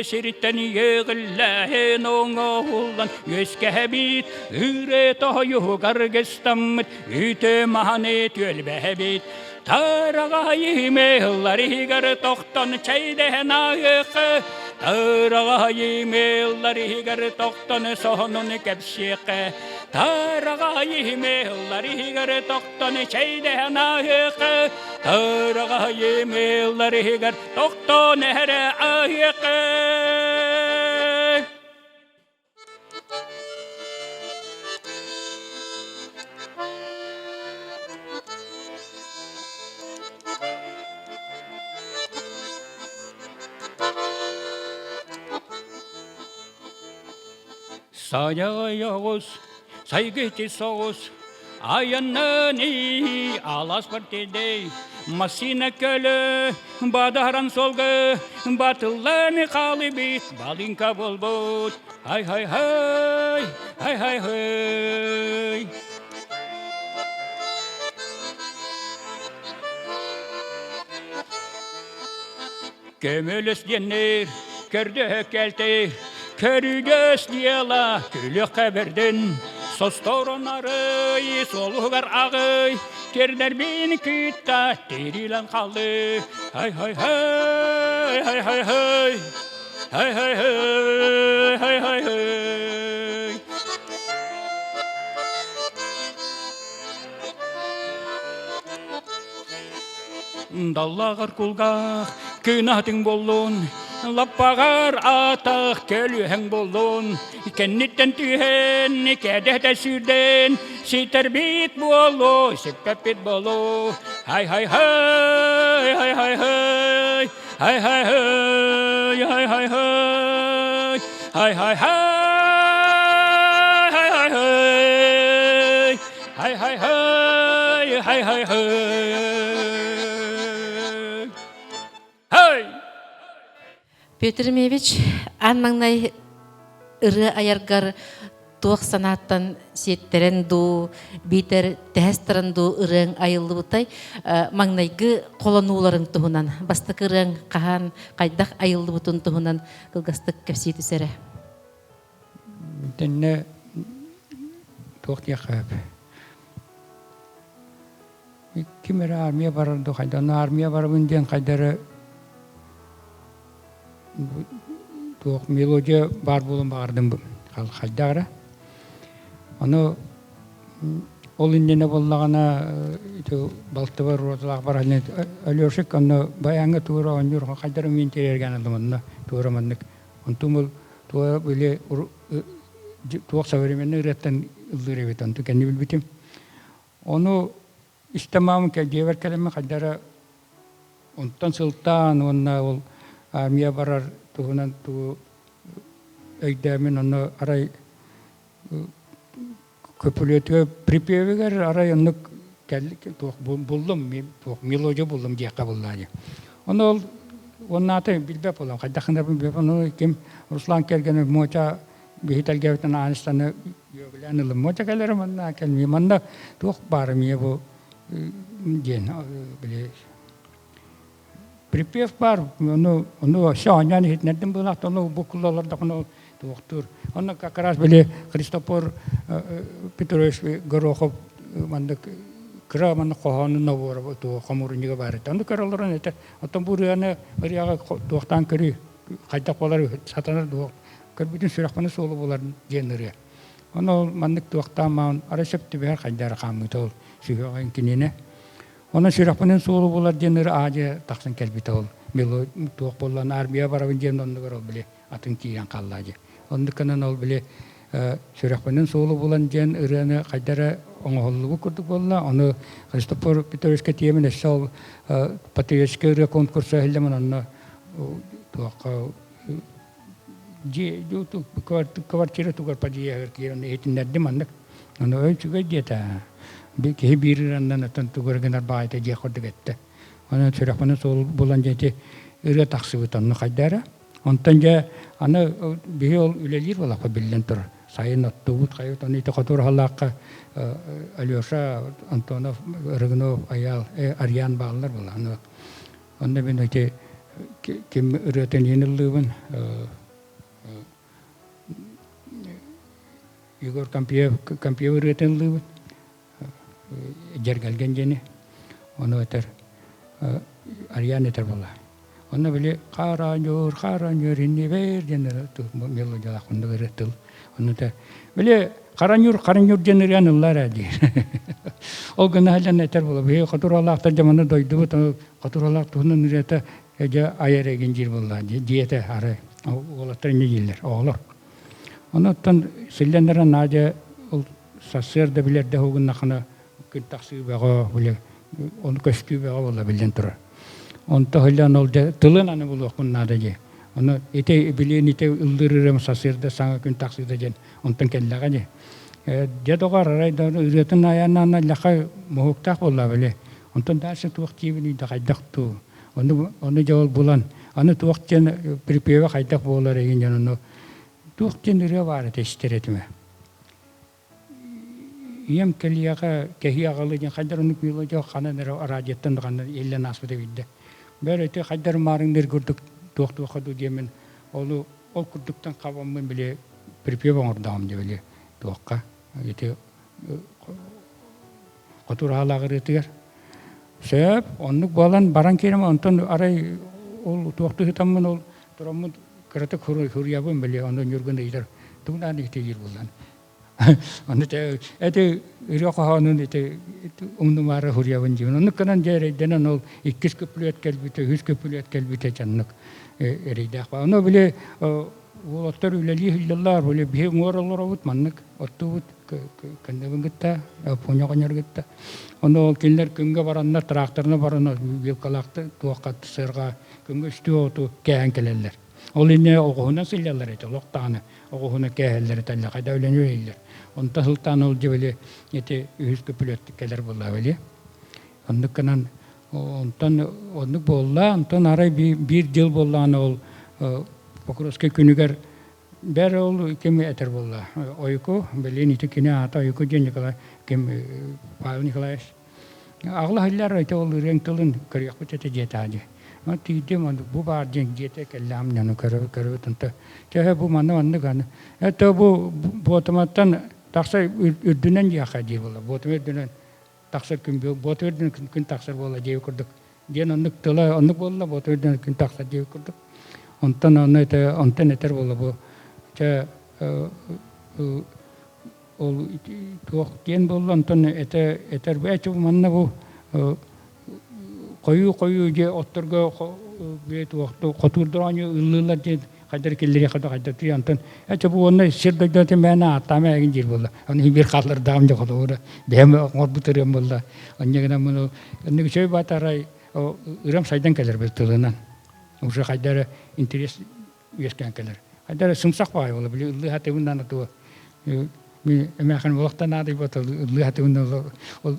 Şeritten yığıllahen oğullan Yüzkehebit üre toyu gargıstamit Üte mahanet yölbehebit Tarağayım elları gar toqtan çeydehen ahıqı Tarağayım elları gar toqtan sonun kepşiqe Tarağa yemeyler toktonu şeyden ayıkı. Tarağa yemeyler toktonu her ayıkı. Sayağız, saygıtı soğuz, ayanını alas partide, masina kölü, badaran solgı, batıllarını kalibit, balinka bolbut, hay hay hay, hay hay hay. Kömülüs diyenler, kördü kelter, körügöz diyela, külük kaberden, sostoronları, soluğar ağı, terler beni kütta, terilen kaldı. Hay hay hay, hay hay hay, hay hay hay, hay hay hay. Dallağar kulgaq, kınahtın bollun, lappagar ataq kölühen bollun, kennitten tühen, kedehte sürden, siterbit bollu, sippepit bollu. Hay hay hay, hay hay hay, hay hay hay, hay hay hay, hay hay hay, hay hay hay, hay hay hay, hay hay hay. Петр Мевич, анмаңнай ыры аяргар туақ санаттан сеттерен ду, битер тәстірін ду ырың айылы бұтай, маңнайғы қолануларын тұхынан, бастық ырың қахан қайдақ айылы бұтын тұхынан қылғастық кәпсеті сәрі. Дәнне тоқты яқып. Кемері армия барырды қайданы, армия барыбын ден қайдары тоқ мелодия бар болын бағардым қайдағыра. Оны ол индене боллағана балты бар, розалақ бар әлеушік, оны баяңы туыра онжыр қайдары мен терерген алдым, оны туыра маннық. Онтым ол туыра бөле туық современный ұреттен ұлдыр ебет, онты кәнді білбетім. Оны істемамын кәлдевер кәлемі қайдары онтан сылттан, онына ол армия барар туғынан туғы өйдәмен оны арай көпілетіге припевігер арай оны болдым, мелодия болдым дейққа болдады. Оны ол, оның аты білбеп болам, қайдақындар білбеп, оны кем Руслан келгені моcha бейт әлгәвітін аныстаны өбілән ұлым. Моcha кәлерім онына кәлмей, мұнда туқ барым е бұл ден, біле. Припев бар, onu şahane hitnedim bu nakta onu bu kullarlarda onu doktor. Onu kakras bile Christopher Petrovich Gorokov mandık kıra mandık kohanın navura bu to hamurunca var. Onu karaların ete. Atam buraya Ырыага doktan kiri kaydak olar satanır dok. Bütün sürekli solu bolar genleri. Onu mandık doktan man arasıp bir kaydar kamıtol. Sürekli kinine. Onun sürekli solu bolar genleri ağaca taksın kelbite ol. Melo tuğ bolan armiya barabın gen onu görür bile atın kiyan kalladı. Onun kanan ol bile sürekli solu bolan gen Ырыаны kaydara onu holluğu kurduk bolla. Onu Christopher Petrovich tiyemin esal patriotik konkursu hellemen onu tuğ YouTube kvartira tuğ padiye herkiyon etin nerede mandık. Onu ölçüge diyeta. Bir birandan atan tuğ genar bayta diye kurduk etti. Onu sürekli sol bolan jeti Ырыа taksıbıtanını kaydara. Ondan ana bir yol ülelir ola bilden tur. Sayın attığıt kayıt onu ite katur halakka Alyosha Antonov Ырыгынов ayal Aryan bağlar bola. Onda ben öte kim Ырыаten yenildiğin Igor Kampiev Ырыaten lübün Jergalgen jeni onu öter Aryan eter bola. Onda bile karanyor inni ver jenera tu melodiyalar kunda öğretil. Onu da bile Каранюр денерен ыллар ади. Ол гына халан этер болу. Бе катуралактар жаманы дойду, катуралак туһунун үрете эже айреген жер болла. Диете ары. Олаттар не жерлер, оолор. Онуттан силлендерен аja ол сассерде билерде хугуннахана күн таксы бага биле он көскү бага болла билен тура. Онта халан ол тылын аны болу куннада же. Оны ите билен ите ылдырырым сассерде саңа күн таксы дежен онтан келлага же. Дедогар райдан үретін аянана лақа мұхуқтақ болла біле. Онтан дәрсі туақ кейбіні да қайдақту. Оны жауыл болан. Аны туақ жен припеве қайдақ болар еген жан. Туақ жен үрі бары тестер етіме. Ем келияға кехи ағалы жен қайдар оны күйлі жоқ қанан радиеттен қанан елен аспыды білді. Бәрі өте қайдар марыңдер көрдік туақ қаду демен. Ол күрдіктен қабамын біле припеве оңырдағым де біле туаққа. Ете катуралagыр этигер. Сөп, оннук балан баран керем онтон арай ол туакту хитамын ол турамын кыраты хурябын биле онда жүргөндө идер. Тугнан итегир болдан. Онда эте үрөкөнүн эте умнумары хурябын жибин. Онук канан жере денен ол 2 көпүлөт келбите, 100 көпүлөт келбите жаннык эрейдак. Ону биле Волоттар үлели хиллалар боле бие ngorolor авут маннык оттубут кендебин гитта поньогонер гитта оно кинлер күнгө бараннар тракторна барана билкалакты туаккат сырга күнгө үстү оту кээн келелер ол ине огуна силлалар эте локтаны огуна кээллер талла кайда өленүйлер онта сылтан ол жебеле эте үз көпүлөт келер болла беле ондукканан онтон болла онтон арай бир жыл болланы ол Покровский күнігер бәрі ол кем әтір болла. Ойку, білен иті кені ата ойку ден Николай, кем Павел Николаевич. Ағылы хайлар өте ол үрен тылын көрек бұт әті жет ады. Түйдем, бұл бар ден жете кәллам жаны көріп тұнты. Тәхе бұл маны анны ғаны. Әті бұл ботыматтан тақсар үрдінен жаққа дей болла. Ботым үрдінен тақсар күн бел, ботым үрдінен күн тақсар болла жей күрдік. Ден аннык тыла аннык болла, ботым үрдінен күн тақсар жей күрдік. Онтан этер болла бу. Ол туақ кен болла, онтан этер бәчі манна бу қойу же отторға қотурдыраны ыллылар же қайдар келдері қайдар тұй, онтан әчі бу онна сирдойдаты мәні аттама әгін жер болла. Оны бір қалар дағым же қоды ұры, бәмі оңыр бұтырым болла. Оннегінен мұны, оннегі сөй батарай, ұрам сайдан кәлер бір тылынан. Уже қайдары интерес өскен келер. Қайдары сымсақ бай болы, біле ыллыаһыт ұндан атуы. Әмәқын олықтан ады бөті ыллыаһыт ұндан ол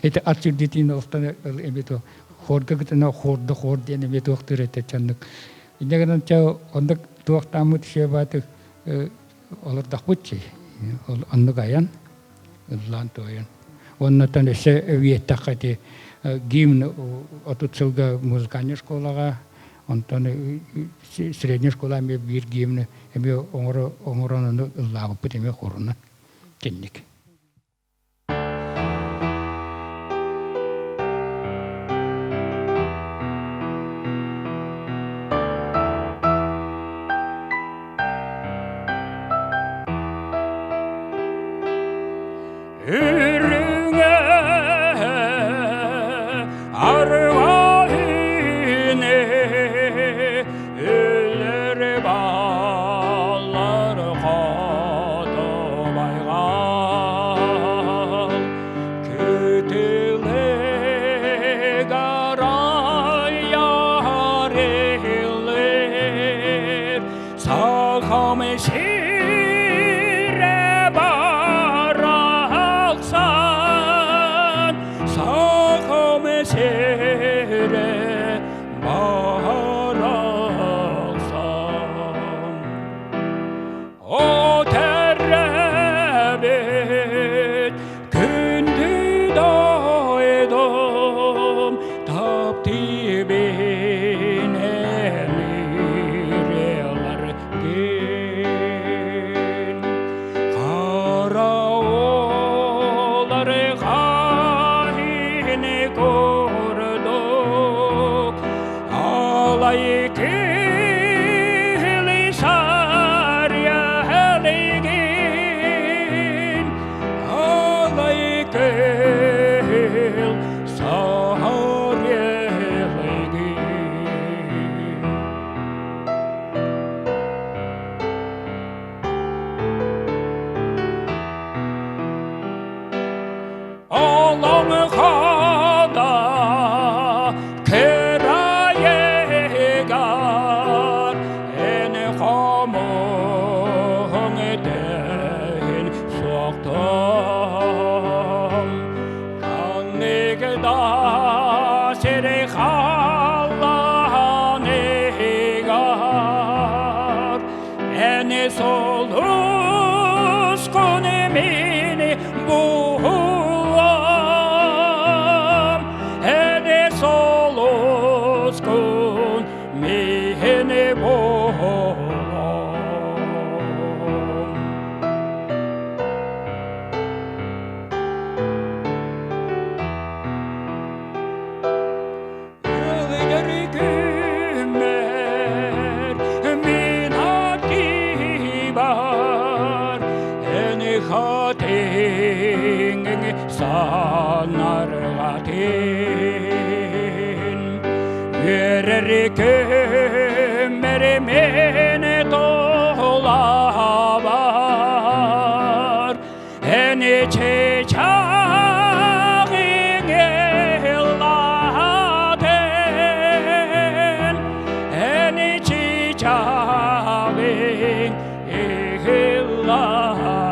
әті ат жүрдетейін олықтан әмет ол. Хорды күтіна хор ден әмет оқтыр әті чандық. Инегінен чау ондық туақтамыт ше баты олырдақ бұтчы. Ол ондық аян, ыллан туаян. Оннатан әсі өйеттақ қайты гимн отутсылға музыканер школаға Онтан средняя школа мне бир гимны, мне оңороны ыллабы пытеме хорына тенник. Ene solus con emini buhuam. Ene solus con mene buhuam. Sanargatin Vererikemere mene tolabar Ene çeçağın ellaten Ene çeçağın ellaten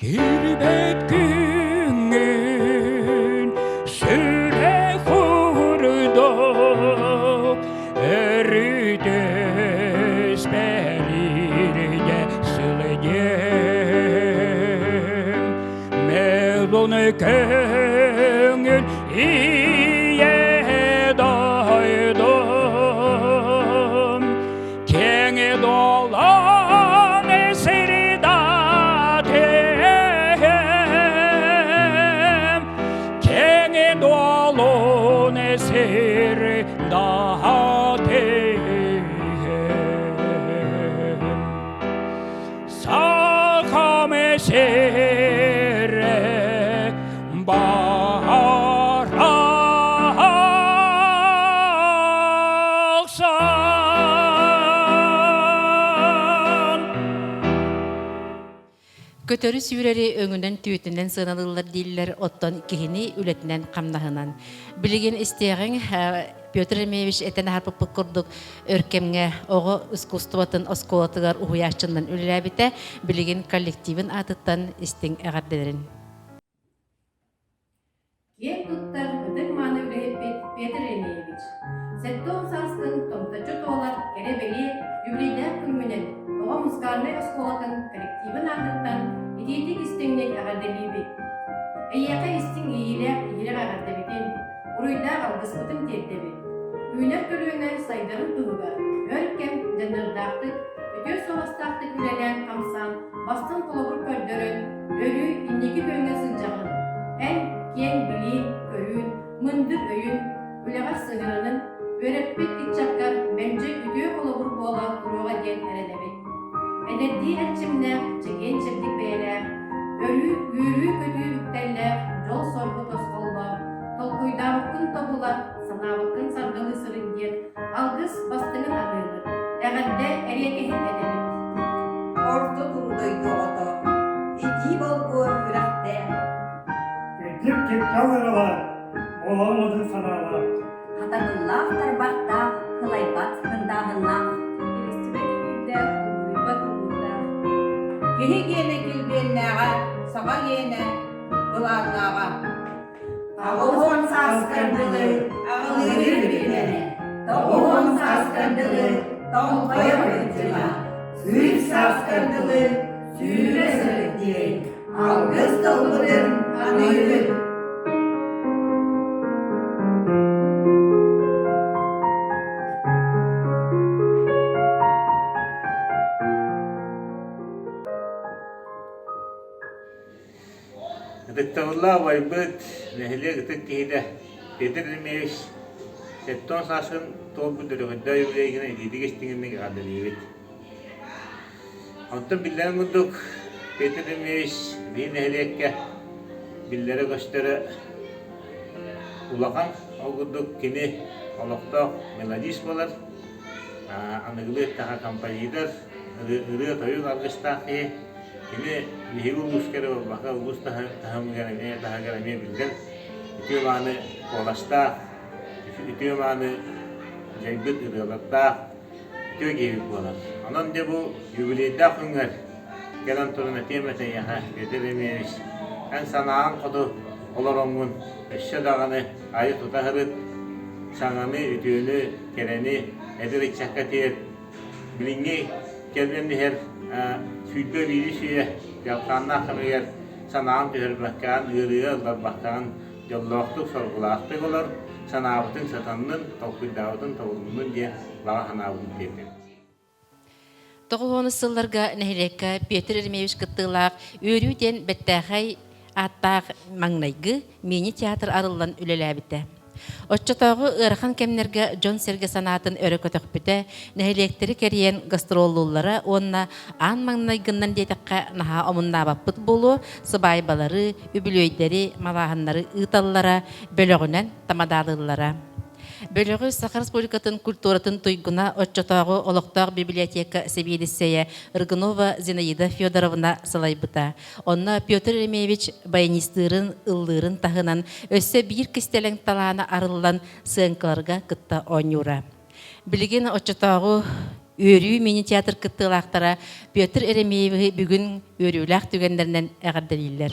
Kirbet güngün süre kurduk Erüdes berirde sılacağım Melone güngün iye doydum Kenge dolan eseri Ser daha tehem Saha mesere baharaksan Көтөрү сүүрери өңүнөн түйүтүнөн сыналылар диллер оттон кихини үлетинен камнахынан. Билеген истеğin Петр Эмеевич этен харпып курдук өркемге ого искусствотун осколатыгар уяачындан үлелебите билеген коллективин атыттан истең эгардерин. Ек туттар ыдык маны үлехеппет Петр Эмеевич. Сеттон састын томтачы толар керебели юбилейдер күнгүнен ого мускарный осколатын коллективин атыттан идейтик истеңнен эгардебейбит. Эйяка истиң ийилер агардебитен уруйда алгыспытын тертебит. Үйнер көлүнө сайдарын тугугар өркем жанырдактык өтө соғастактык үлелен камсан бастын колобур көрдөрөн өрү иннеки бөңө сылжагын эн кен били көрүүн мындыр өйүн үлегар сыгырынын өрөппит итчаккар бенже үтөө колобур болан туруга ден эрелебит. Эдерди элчимнер чеген чебдик бээлер өрү үйрүү көтүү бүктеллер жол соргу тосколлор толкуйдабыккын тобулар санабыккын сардалы сырынгер алгыс бастыгын агыылыр эгерде эрекехин эдебит. Орто турдойду ото ити болбу үракте Кеп кетталырылар оламады саналар хатагыллах тарбакта кылайбат хындагыннах Элестибет үйде уйба тургунда кини киене килбеннага сага киене кылааннага Ағылған саскандылы, ағылыр білмені, тауған саскандылы, тауқайыр өттіға, сүйір саскандылы, сүйірі сұрыттен, алғыз толғырын анүйір. Дыктавылла вайбыт нәхиле гытык кейді Петр Эмеевич сеттон сасын толбу дөрөгөндө үбүлүөйүгэр идидик истиңинник адылыбыт. Онтон биллерин курдук Петр Эмеевич бии нәхилекке биллери көстөрө улахан ол курдук кини олоктоох мелодист болар. Аныгылы таха композитор Ырыа тойук алгыстаахы кини лихи улускere бака улус таһамыгараме таһагараме билдер. Итүманы коласта, итүманы жайбыт ырыалатта төге болар. Анан де бу юбилейда күнгөр келен турына темете яха Петр Эмеевич en sanağın kodu olarongun eşya dağını ayı tutahırıt sananı, ütüğünü, kereni, edirik çakatiyet bilingi gelmemli her süydü biri şeye yapkanlar kameyer sanağın tühür bakkan, ırıa ıllar bakkan yolluqtuk, sorgulaqtuk olur sanağıtın satanının, tokudağıtın, toğulunun diye bağa hanağın tepin. Тоғуоны сылларга нәһилеккә Петр Саввинов кыттылак өрүден беттәхәй аттак маңнайгы мини театр арыллан үлеләбите. Отчотогы ырхан кемнерге Джон Серге санатын өрө көтөкпүтә нәһилектери кериен гастроллуллары онна ан маңнайгыннан детеккә наха омунна баппыт болу сыбайбалары, үбүлүөйдери, малаханнары ыталлара бөлөгүнән тамадалыллара. Бөлөгү Саха Республикатын Култууратын туйгуна отчотогу олоктор библиотека себилиссея Ыргынова Зинаида Федоровна салайбыта. Онна Петр Саввинович баянистырын ыллыгынан тахынан өссө бир кистелең талаана арыллан сыынкаларга кытта онюра. Билген отчотогу өрүү мини театр кыттылактара Петр Саввинов бүгүн өрүүлак түгендеринен эгерделилер.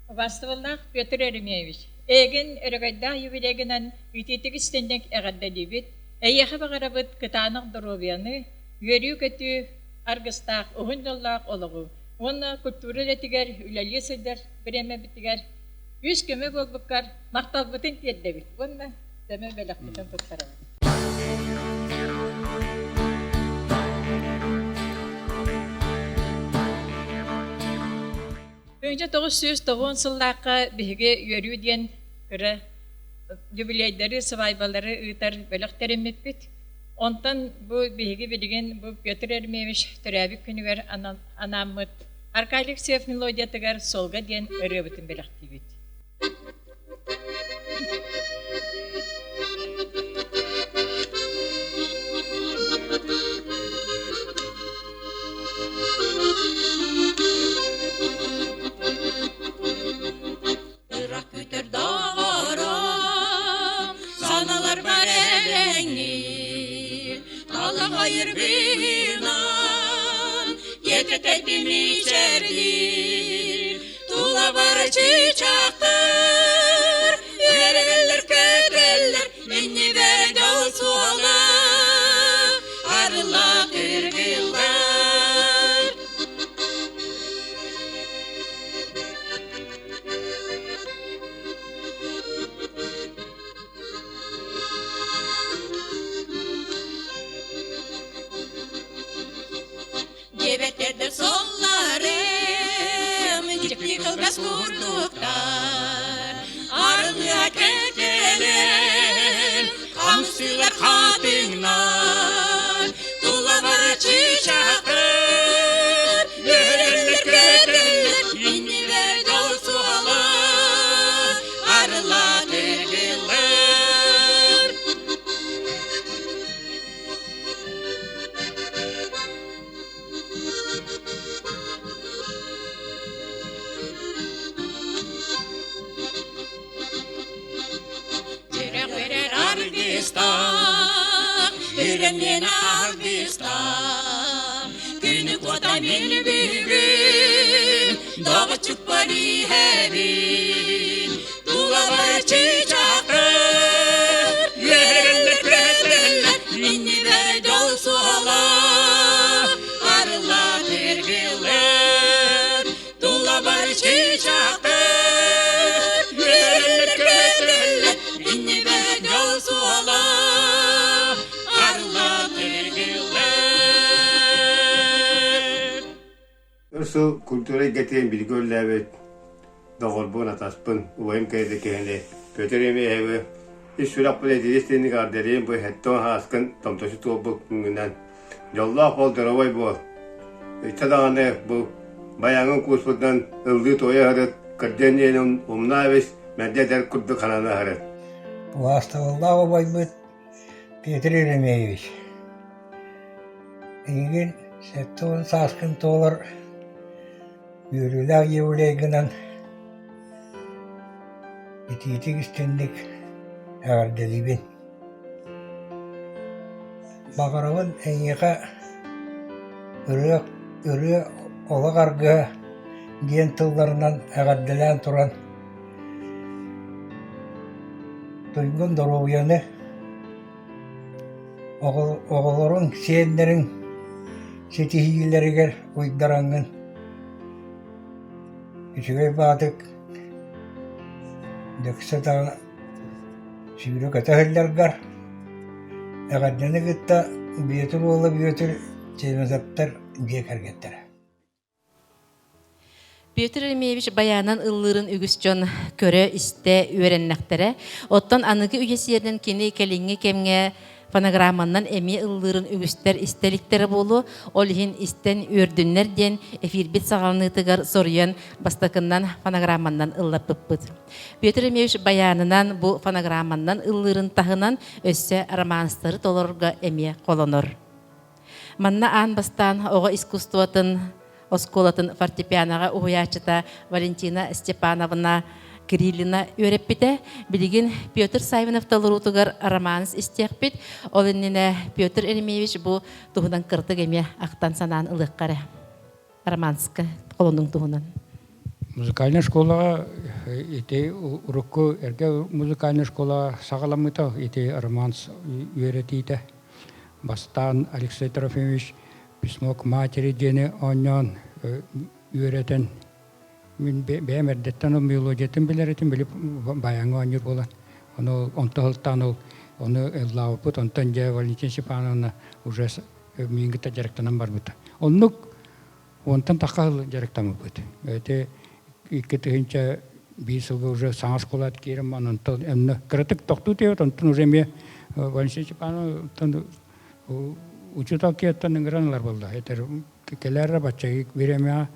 Бастывыллах Петр Саввинович. Эгин өрөгөйдә юбилейгенен үтетик истендек эгерделибит, эйяхы багарабыт кытанык дробияны, йөрү көтү аргыстак угундаллак олугу. Онна культура летигер үләле сөйдер, биреме битигер. Үз көмө болбуккар макталбытын кеддебит. Онна теме беләктен туттара. Önce 990 yıllarda bihe yürü diyen kıra jubileyleri, sıvaybaları ıtar bölüklerim etbit. Ondan bu bihe bilgen bu Petr Savvинов türabik günü ver anamıt. Arkaylık sef melodiyatıgar solga diyen ırıbıtın bölüktibit. Hayır binan, yetetedim içerdir, tula var çiçaktır, yüreğler köteller, inni verdi o suala, arıla kırgılar. Gebetlerdir sollarım, yıkılmaz kurduklar. Arıya kekeler, kamsılar kadınlar. Tula var çiçekler, yüreğler köteller. İnni verdi o suala, arılar kırgılar. Yüreğine ağustan, günü koda beni büyün, dağı çıkbari hevin, duvar çiçekler, yüreğler köteller, inni verdi o suala, arılar kırgılar, duvar çiçekler, yüreğler köteller, inni verdi o suala. Su kultura getiren bir göllebet doğurbun ataspın ubayım kaydı kehine Petr Savvинов İşsurak bu edilisteni karderim bu hetton haskın tomtoşu topu günden yolla koldur ovay bu İçadağını bu bayanın kuspudan ıldı toya harıt kırdenenin umnaves medder kurdu kanana harıt. Bu hastalığa obayım Petr Savvинов. Egin setton saskın tolar übүлүөйүгэр итиитик истенник эгерделибин. Багарабын эйеға ырыа олагарга диэн тылларынан әғәдделән туран туйгун доробуяны оголорун сиэннерин сетихиилеригер уйдараңын үчүгэй баатык дөксөтаа сүүрү көтөһөллөргар әғәддені гытта биетир уола биетир чемезаптар диэкергеттер. Петр Саввинов баянан ыллырын үгүсчөн көрө исте үөреннәхтере, оттон аныгы үесерден кини келинге кемге фонограмманан эми ыллырын үгүстер истеликтери болу, олихин истен үрдүннер ден эфирбит сагалнытыгар сорыян бастакыннан фонограмманан ыллаппыппыт. Петр Саввинов баянынан бу фонограмманан ыллырын тахынан өссө романстары толорга эми колонор. Манна ан бастан ого искусствотын осколатын фортепианоға уһуячыта Валентина Степановна Кириллина өреппите, билигин Петр Саввинов талырутугар романс истекпит, олыннене Петр Саввинов бу туһунан кыртык эме ақтан санаан ылыккары. Романска колонун туһунан. Музыкальная школа ите урукку эрге музыкальная школа сагаламыта ите романс үйретите. Бастан Алексей Трофимович письмо к матери дене оннон үйретен мен бемердеттен мелодиятын билеретин билип баяңы оннур болан. Оны онталтан оны эллаупут онтан же Валентина Степановна уже мингита жарыктанан барбыта. Оннук онтан такал жарыктамы быт. Эте икетинче бисылга уже саңа школат кирим онтан эмне кратык токту тет онтан уже ме Валентина Степановна учута кеттен ингранлар болды. Этер келер бачча биреме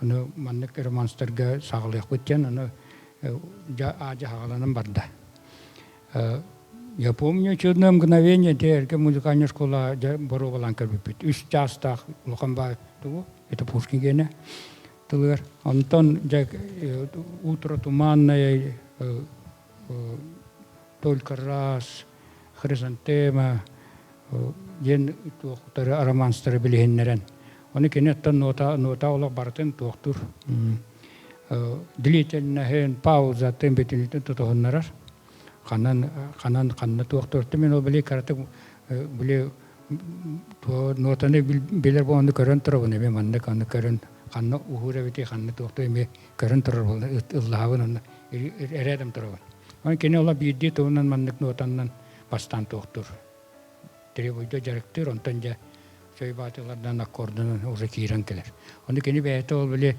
аны маннык романстарга саглык бүттен аны ажа хагаланын барда. Я помню чудное мгновение, где музыкальная школа боровалан кырбыппит. 3 часта лохамба туу, это Пушкингене. Тылыр. Антон утро туманное, только раз, хризантема, ен туохтары романстары билигеннерен. Оны кенеттен нота олақ бартын туохтур. Длительная пауза тембетинитен тутохоннарар. Ханан туохтурты мен ол биле каратык биле нотаны билер боланды көрөн турабын эме манды каны көрөн ханны ухура бити ханны туохту эме көрөн турар болду ыллаабын эредем турабын. Оны кене ола бийди туунан мандык нотаннан бастан туохтур. Требуйда жарыктыр, онтан жа сөйбатылардан аккордынан уже киирен келер. Оны кені бәйті ол біле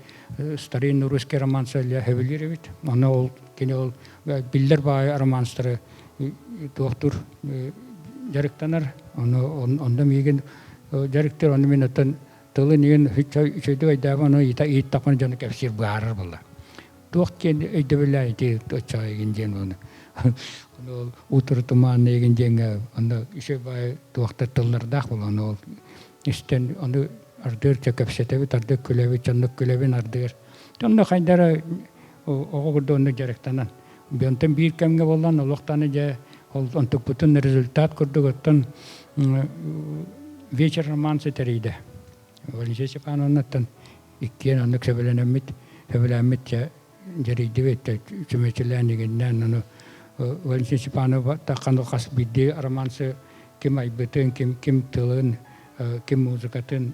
старинный русский романсы хөбілер бит. Оны ол кені ол билдер бай романстары туақтыр жарыктанар. Онда меген жарыктыр, оны мен оттан тылы неген сөйді айдағы оны ит тақын жаны кәпсер бағарыр болды. Туақ кен өйді білі айты отчаға еген жен оны. Onu utur tuman egen jenga onu işe bay tuakta tıllardaq bolan ol isten onu ardır çekepsetevi tardı külevi çanlık külevin ardır. Tonda kaydara o gurda onu jarektanan. Biyonten bir kemge bolan oluqtanı ja ontuk bütün rezultat kurduk ottan вечер романсы терейде. Валентина Степановнатан иккен onu sebelenemmit jareydi ve çömeçelenigenden onu Валентина Степанова такан кас бидди романсы ким айбытын ким тылын ким музыкатын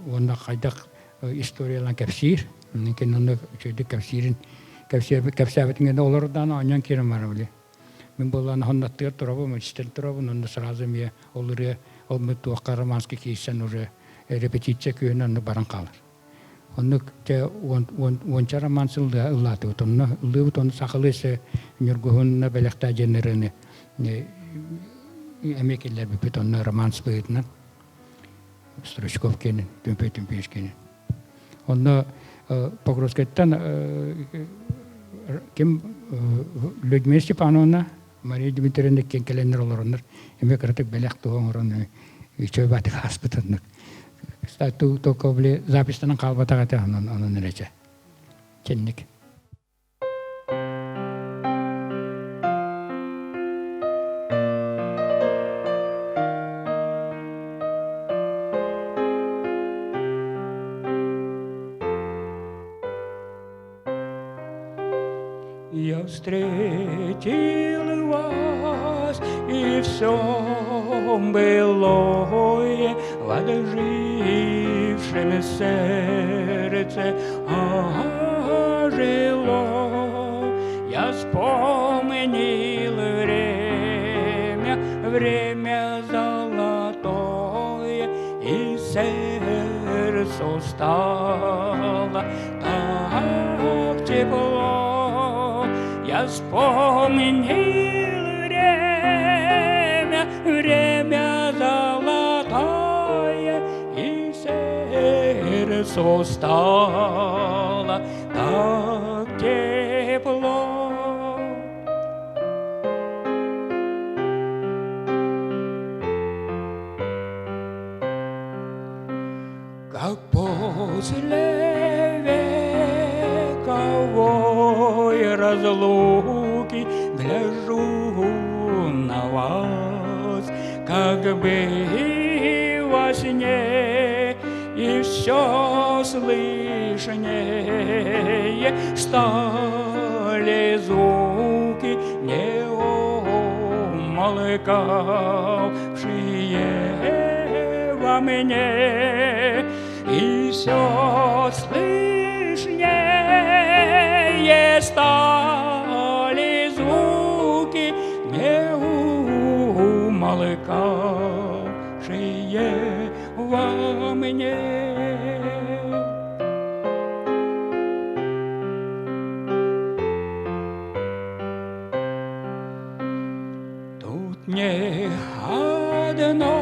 онда кайдак историялан кепсир некен онда чөйдү кепсирбетинге олордан анан кирим бар биле мен болан хоннаттыр турабы истел турабы онда сразу ме олыры олмут романский кейсен уже репетиция күйөнөн баран калыр. Onu te onca romansılda ılladı utunna ıllığı ton sakılısı nürguhunna belekta jenerini emekiller bir tonna romans bıyıtnan Stroşkovkenin tümpeşkenin. Onu pogrosketten kim Людмила Степановна Мария Дмитриевна kenkelenler olurlar emek artık belek doğurun içe batık haspıtınlık. Стату только были записаны қалбатаға оның нерече. Кенник. Я встретил вас, и все былое в отжившем сердце ожило. Я вспомнил время золотое, и сердцу стало так тепло. Я вспомнил время золотое, и сердцу стало так тепло. Как после вековой разлуки гляжу на вас, как бы во сне, и все слышнее стали звуки неумолкавшие во мне, и все слышнее стали звуки неумолкавшие во мне. Тут не одно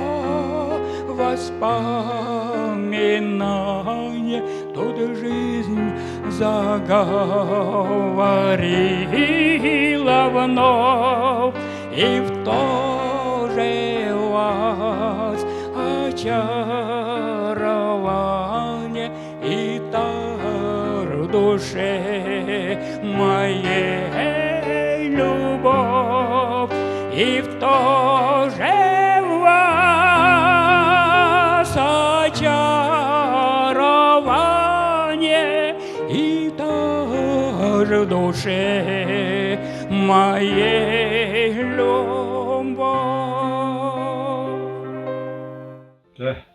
воспоминание, тут жизнь заговорила вновь, и в то же вас очарование, и тар в душе моей любовь, и в то же вас очарование, и тар в душе моей любовь.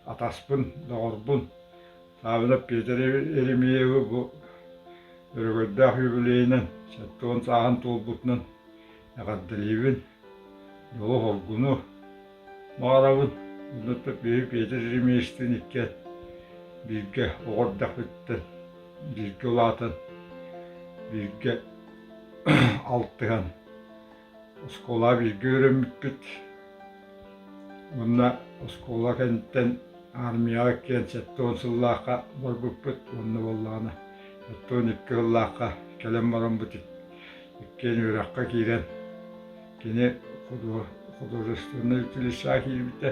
Атаспын, доғырбын, Саввинов Петр Саввиновы бұл Ырыаһыт юбилейінен, сәттіғын саған толбутынан әғаддалейбін, жолы холгуну мағарабын, ұлытты Петр Саввиновтың икке бирге оғырдақ біттін, бирге ұлатын, бирге алттыған, оскола бирге өріміппіт. Онна оскола кенттен армияға кен сәттіғын сыллаққа бар бүппіт, онны боллағына. Сәттіғын икке сыллаққа кәлем баран бұтит. Иккен өраққа кейрен. Кене художественный училища кейбіті.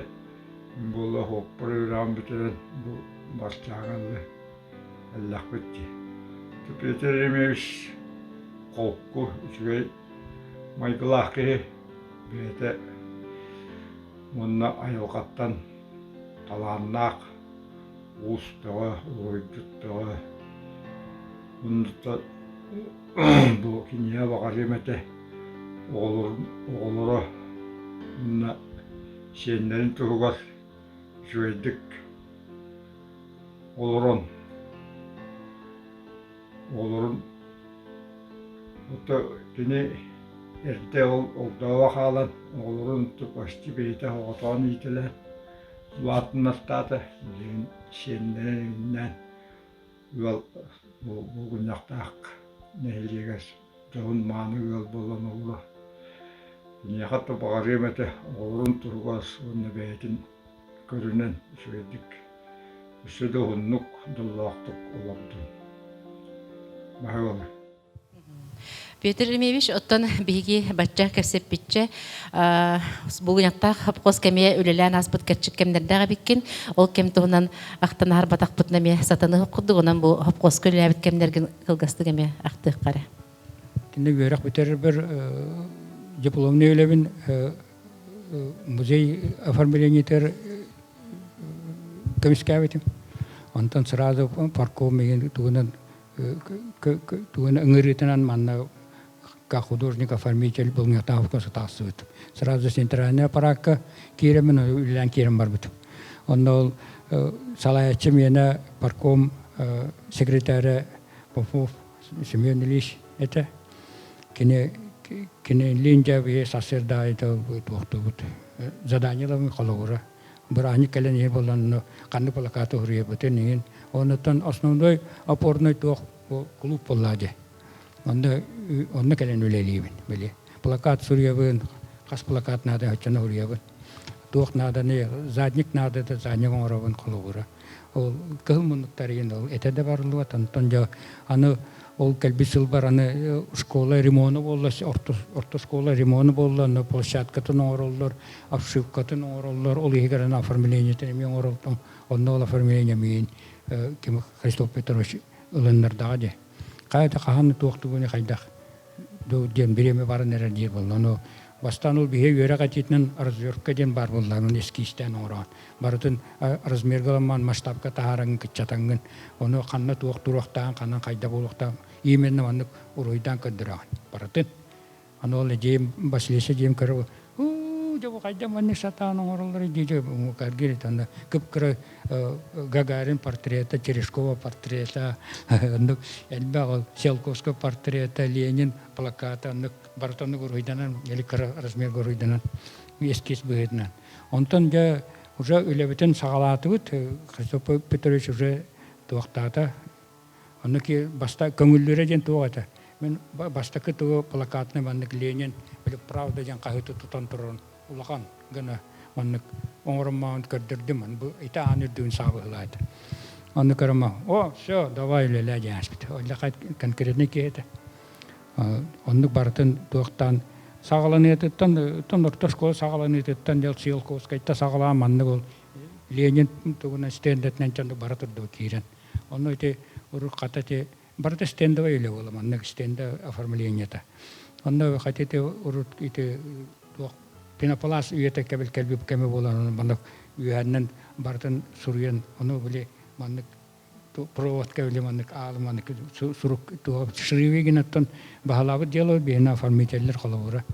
Болла хоқпыр өрағын бітірен бұл барчағанлы әллақ бітті. Петр Саввинович қолқы үшігей майгылақы бәйті мұнна айылғаттан таланнақ, ұстығы, ойдыттығы. Мұндықты бұл кенеге бағар еметі оғылыры мұнна сенлерін тұғығар жөйдік олырын. Бұты кене эрте олдава халан олорун почти бейте оғатан итілі латыннастаты сеннерінен бұл күнақтақ нәйлегес жоғын маны өл болан олы. Нехатты бағар еметі олорун тұрғас оны бейтін көрінен сөйдік. Үсіді ұннық дұллақтық олабды. Бағай олы. Петр Саввинович оттон биги бачча кепсеп бичче бугунякта хапкос кеме үлелен аспыт кетчик кемдердага биккен ол кем туунан актанар батак бутнаме сатаны хукуду онан бу хапкос көлөбит кемдерген кылгасты кеме актык кара. Тинде берак битер бер дипломный үлебин музей оформлениетер комиссия онтон сразу парком меген туунан ыңырытынан манна как художник-оформитель был не там в консультацию. Сразу центральная парака киремен үлән кирем бар бит. Он салаячы менә парком секретарь Попов Семен Ильич это кине линджа бе сасерда это тоқты бит. Заданиялар калура. Бирани келен болан канды плакаты хүрие битен. Онтон основной опорный тох клуб боллади. Онны келен үлелейбин, биле. Плакат сүребин, кас плакат нада хачана хүребин. Тох нада не, задник нада да задник оңоробын кылуура. Ол кылмындыктарын ол этеде барлыгы тантан жа аны ол келбисил бар аны школа ремонту болла, орто школа ремонту болла, аны площадкатын оңороллор, обшивкатын оңороллор, ол егерен оформлениятын мен оңоролдум. Онны ол оформление мен ким Христоф Петрович ылыннарда де. Кайда каханы тоқтугуны кайдах. До ден биреме барын эрдир болду. Аны бастан ул бие өрөгө титнен разверка ден бар болду. Аны эскистен орон. Барын размергаламан масштабка таараңын кытчатаңын. Аны канна тоқтуруктан, канан кайда болуктан именно аны уройдан кыдыраган. Барын аны ол жем басылышы жем кыры жабы кайда манны сатааны ороллары диже каргир танда кыпкыры Гагарин портрета, Терешкова портрета, элбагыл Селковский портрета, Ленин плаката, бартаны гуройданан, или размер гуройданан, эскиз быгыдынан. Онтон я уже үлебетен сагалатыбыт, Христоф Петрович уже туактата, онуки баста көңүллөрө ден туагата. Мен бастакы тугу плакатны маннык Ленин, билип правда ден кайты тутан турун. Улахан гына маннык оңормаан көрдөрдүм мен бу ита анырдын сабылайт. Аны карама. О, всё, давай леле яспит. Олла кайт конкретный кете. Онны бартын токтан сагаланытыттан орто школа сагаланытыттан дел Силковс кайта сагала манны бол Ленин тугуна стендетнен чанды баратырды кирен. Онны ите урур катате барты стендова эле бол манны стенда оформлениета. Онны катете урур ите Пенопласт үйете кебел келбип кеме болан маннык үйәннен бартын сурыен оны биле маннык провод кебеле маннык ал маннык сурук туап шривеген аттан бахалабы дело бена оформителлер калабыра.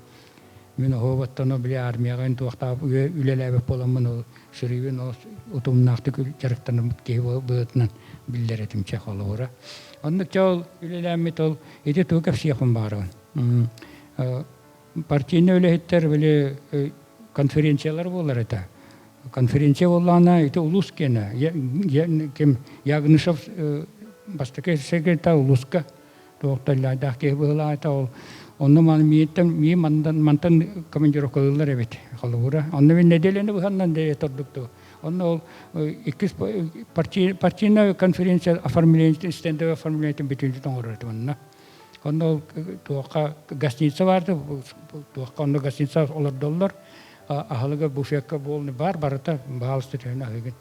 Мен хобаттан биле армияга туактап үлелебеп боламын шривен утумнакты жарыктан кебе бытынан биллеретимче калабыра. Аны чал үлелемит ол эти тугап шехым барын. Партийный өлеһеттер биле конференциялар болар это. Конференция боллана это улускена. Кем Ягнышев бастаке секретарь улуска токталлайда ке была это ол. Онны ман ми мантан командировкалар эбит. Халура. Онны мен неделене буханнан де тордукту. Онны ол икис партийная конференция оформление стендовое оформление битинчи тоңорат манна. Онно туака гостиница барды, туака онно гостиница $10. Ахалга буфетка болны бар барата баалысты тәне агын.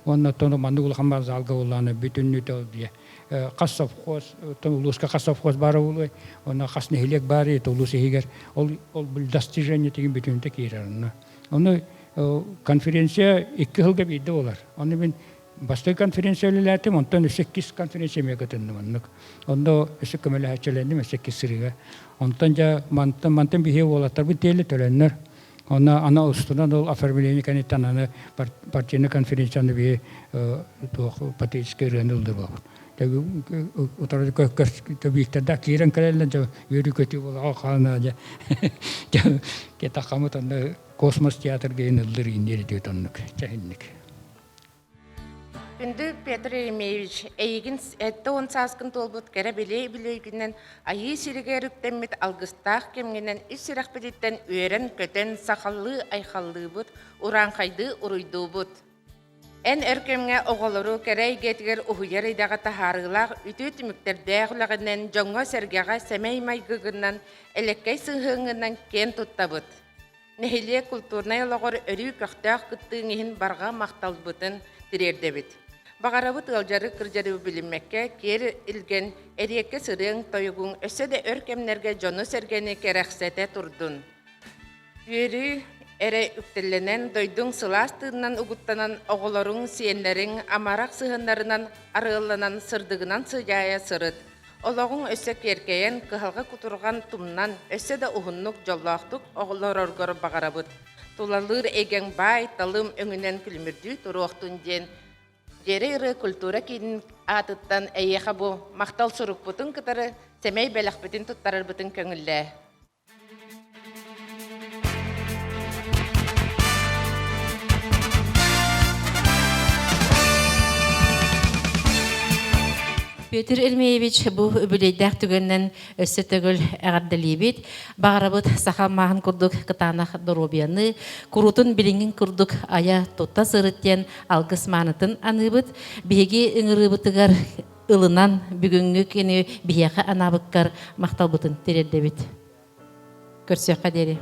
Онно тоны мандугул хамбар залга болланы бүтүннү тәдие. Кассовхоз, Тулуска кассовхоз бары болой. Онно касны хилек бары Тулус егер ол бул достижение деген бүтүнтө кирәрне. Онно конференция 2 жылга бийди болар. Онно мен Басты конференциялиләтем, онтан 8 конференция мегатынны маннык. Онда эсек көмөлө хачаленди 8 сырыга. Онтан жа мантан бихе болаттар бу теле төленнер. Ана устунан ол оформление канеттан аны партийный конференцияны бие патический рынылды бар. Теги утарды көккөс төбиктарда кирен келелен жа үйрү көтү боло калана жа. Кета камытан космос театр гейнылдыр индери дөтөннүк. Жахинник. Күнді Петр Саввинович эйгин этті он саскын толбут кәрі білей-білейгінен айы сирігер үктенмет алғыстақ кемгенен іс сирақпедеттен өрен көтен сақаллы айқаллы бұд, уран қайды ұруйду бұд. Ән өркемге оғылыру кәрі гетігер ұхыяр айдаға тахарылақ үті түміктерді әғылағынан жоңға сәргеға сәмей майгығынан әлеккей сыңғыңынан кен тұтта бұд. Нәхиле культурнай олағыр өрі көқтақ күттіңін барға мақтал бұдын тірерді бұд. Бағарабы тылжары кыржары біліммекке кер илген әрекке сырың тойығың өсі де өркемнерге жоны сәргені керәқсәте тұрдың. Үйері әрі үктілінен дойдың сыластығынан ұғыттанан оғыларың сиенлерің амарақ сығындарынан арылынан сырдығынан сыяя сырыд. Олоғың өссө керкейен кыһалға кутурған тумнан өссө да ухуннук жоллоохтук оголороргор багарабыт. Тулалыр эген бай талым өңүнен күлмүрдүү туруохтун ден Ырыа культура кийин атыттан эйеха бу мактал сурукпутун кытары семей белахбытын туттарырбытын көңүллээ. Петр Саввинович бу үбүлүөйүгэр түгөннен өссө төгүл эгардалибит, багарабыт Саха маһын курдук кытаанах доробияны, курутун билиңин курдук ая тутта сырыттен алгыс маанытын аныбыт, биһиги ыңырыбытыгар ылынан бүгүнгү кени биһиэхэ анабыккар макталбытын терердебит. Көрсөкка дери.